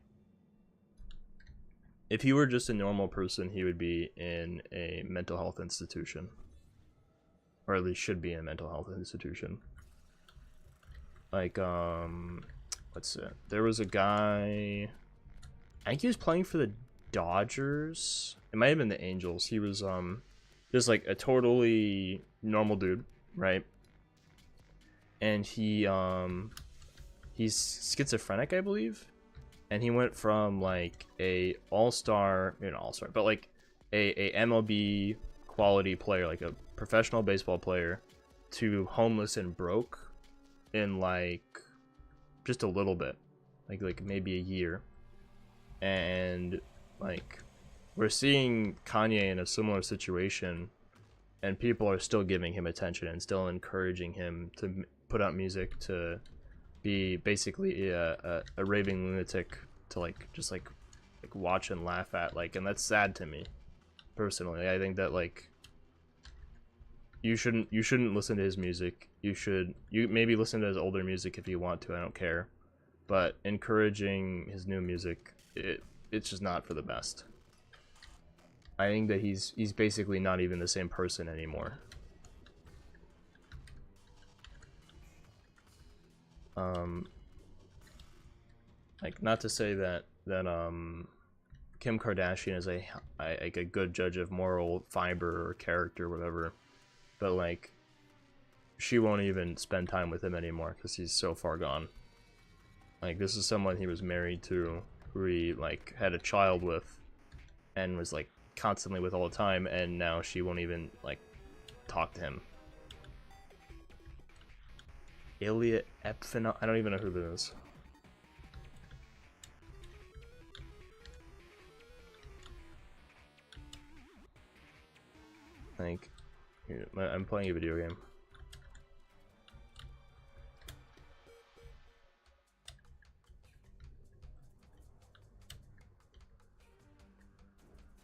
If he were just a normal person, he would be in a mental health institution. Or at least should be in a mental health institution. Like, what's it? There was a guy, I think he was playing for the Dodgers. It might have been the Angels. He was, just like a totally normal dude, right? And he's schizophrenic, I believe. And he went from like a all-star, maybe not all-star, but like a MLB quality player, like a professional baseball player, to homeless and broke in like just a little bit, like maybe a year. And like we're seeing Kanye in a similar situation, and people are still giving him attention and still encouraging him to put out music, to be basically a raving lunatic to like just like watch and laugh at, like, and that's sad to me personally. I think that like you shouldn't listen to his music. You maybe listen to his older music if you want to, I don't care, but encouraging his new music, it's just not for the best. I think that he's basically not even the same person anymore. Like, not to say that Kim Kardashian is a good judge of moral fiber or character or whatever, but like she won't even spend time with him anymore because he's so far gone. Like, this is someone he was married to, who he like had a child with and was like constantly with all the time, and now she won't even like talk to him. Ilya Epfina, I don't even know who this is. Like, I'm playing a video game.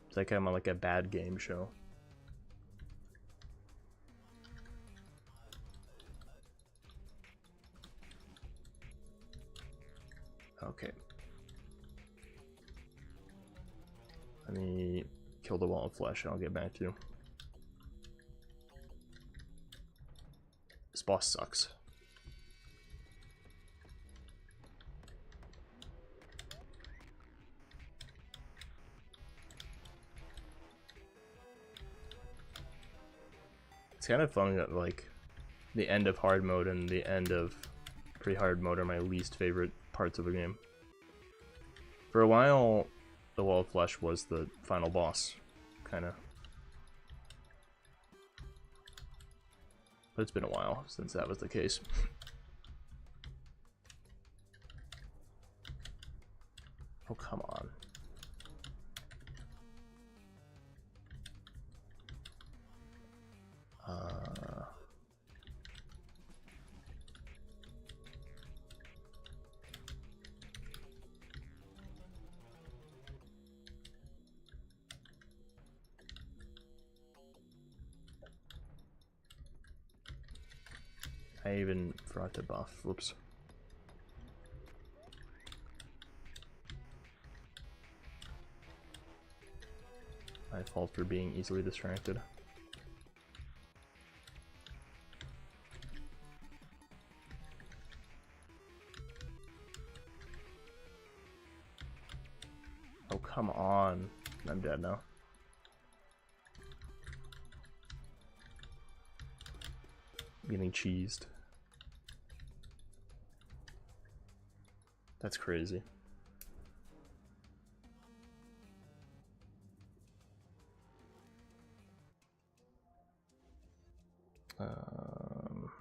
It's like I'm on like a bad game show. Okay. Let me kill the wall of flesh and I'll get back to you. This boss sucks. It's kind of funny that like the end of hard mode and the end of pre-hard mode are my least favorite parts of the game. For a while, the wall of flesh was the final boss, kind of. But it's been a while since that was the case. Oh, come on. I even forgot to buff. Whoops. My fault for being easily distracted. Oh, come on. I'm dead now. I'm getting cheesed. That's crazy. Oh,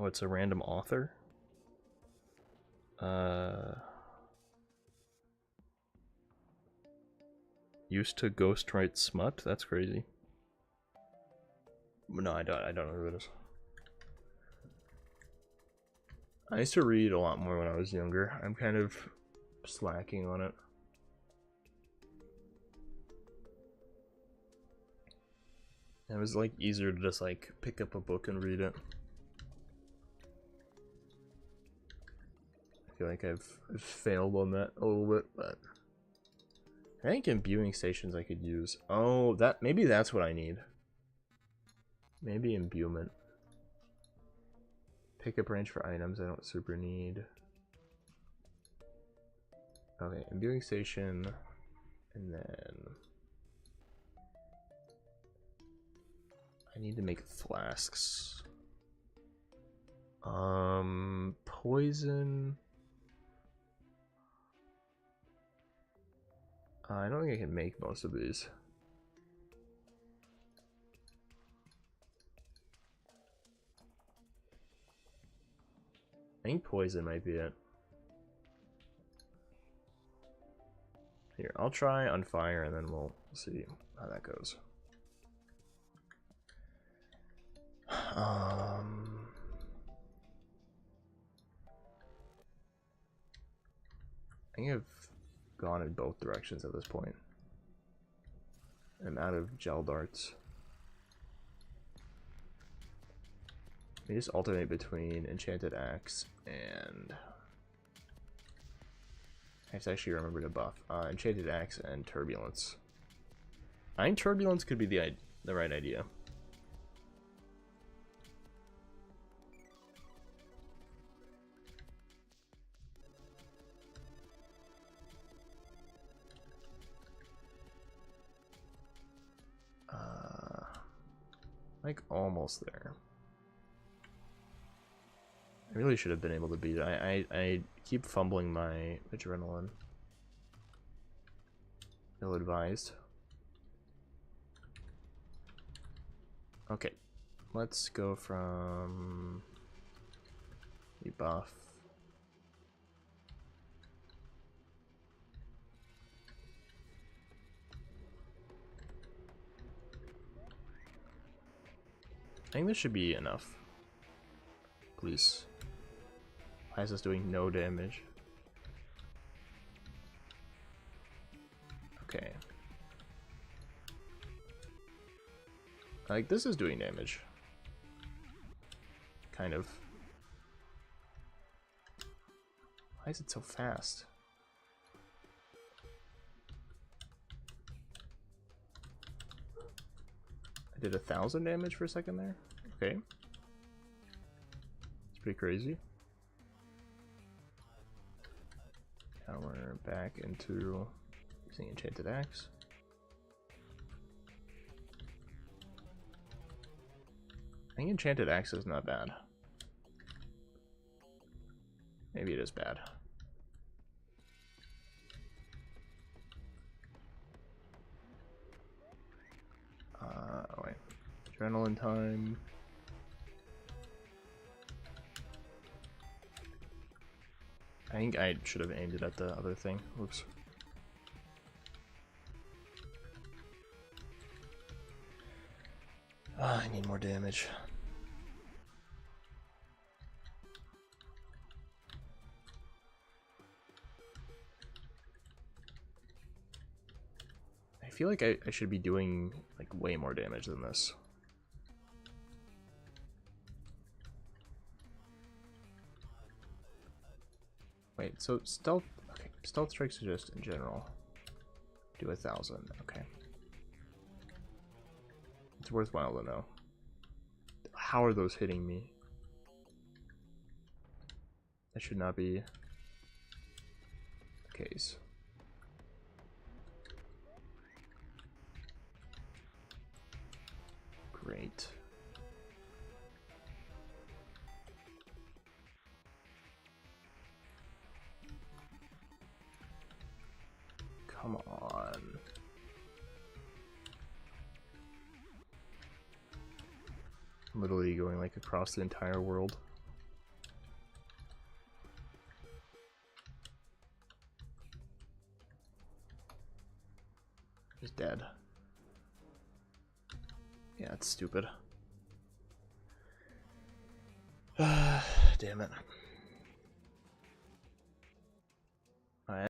it's a random author? Used to ghostwrite smut? That's crazy. No, I don't know who it is. I used to read a lot more when I was younger. I'm kind of slacking on it. It was like easier to just like pick up a book and read it. I feel like I've failed on that a little bit, but I think imbuing stations I could use. Oh, maybe that's what I need. Maybe imbuement. Pickup range for items I don't super need. Okay, imbuing station, and then I need to make flasks. Poison. I don't think I can make most of these. I think poison might be it. Here, I'll try on fire and then we'll see how that goes. I think I've gone in both directions at this point. I'm out of gel darts. Let me just alternate between Enchanted Axe and... I have to actually remember to buff. Enchanted Axe and Turbulence. I think Turbulence could be the right idea. Like almost there. I really should have been able to beat it. I keep fumbling my adrenaline. Ill advised. Okay, let's go from the buff. I think this should be enough. Please. Why is this doing no damage? Okay. Like, this is doing damage. Kind of. Why is it so fast? I did 1,000 damage for a second there? Okay. It's pretty crazy. Now we're back into using Enchanted Axe. I think Enchanted Axe is not bad. Maybe it is bad. Adrenaline time. I think I should have aimed it at the other thing. Whoops. I need more damage. I feel like I should be doing like way more damage than this. Wait, so stealth, okay, stealth strikes are just in general. Do 1,000, okay. It's worthwhile to know. How are those hitting me? That should not be the case. Great. Come on. Literally going like across the entire world. He's dead. Yeah, it's stupid. Damn it.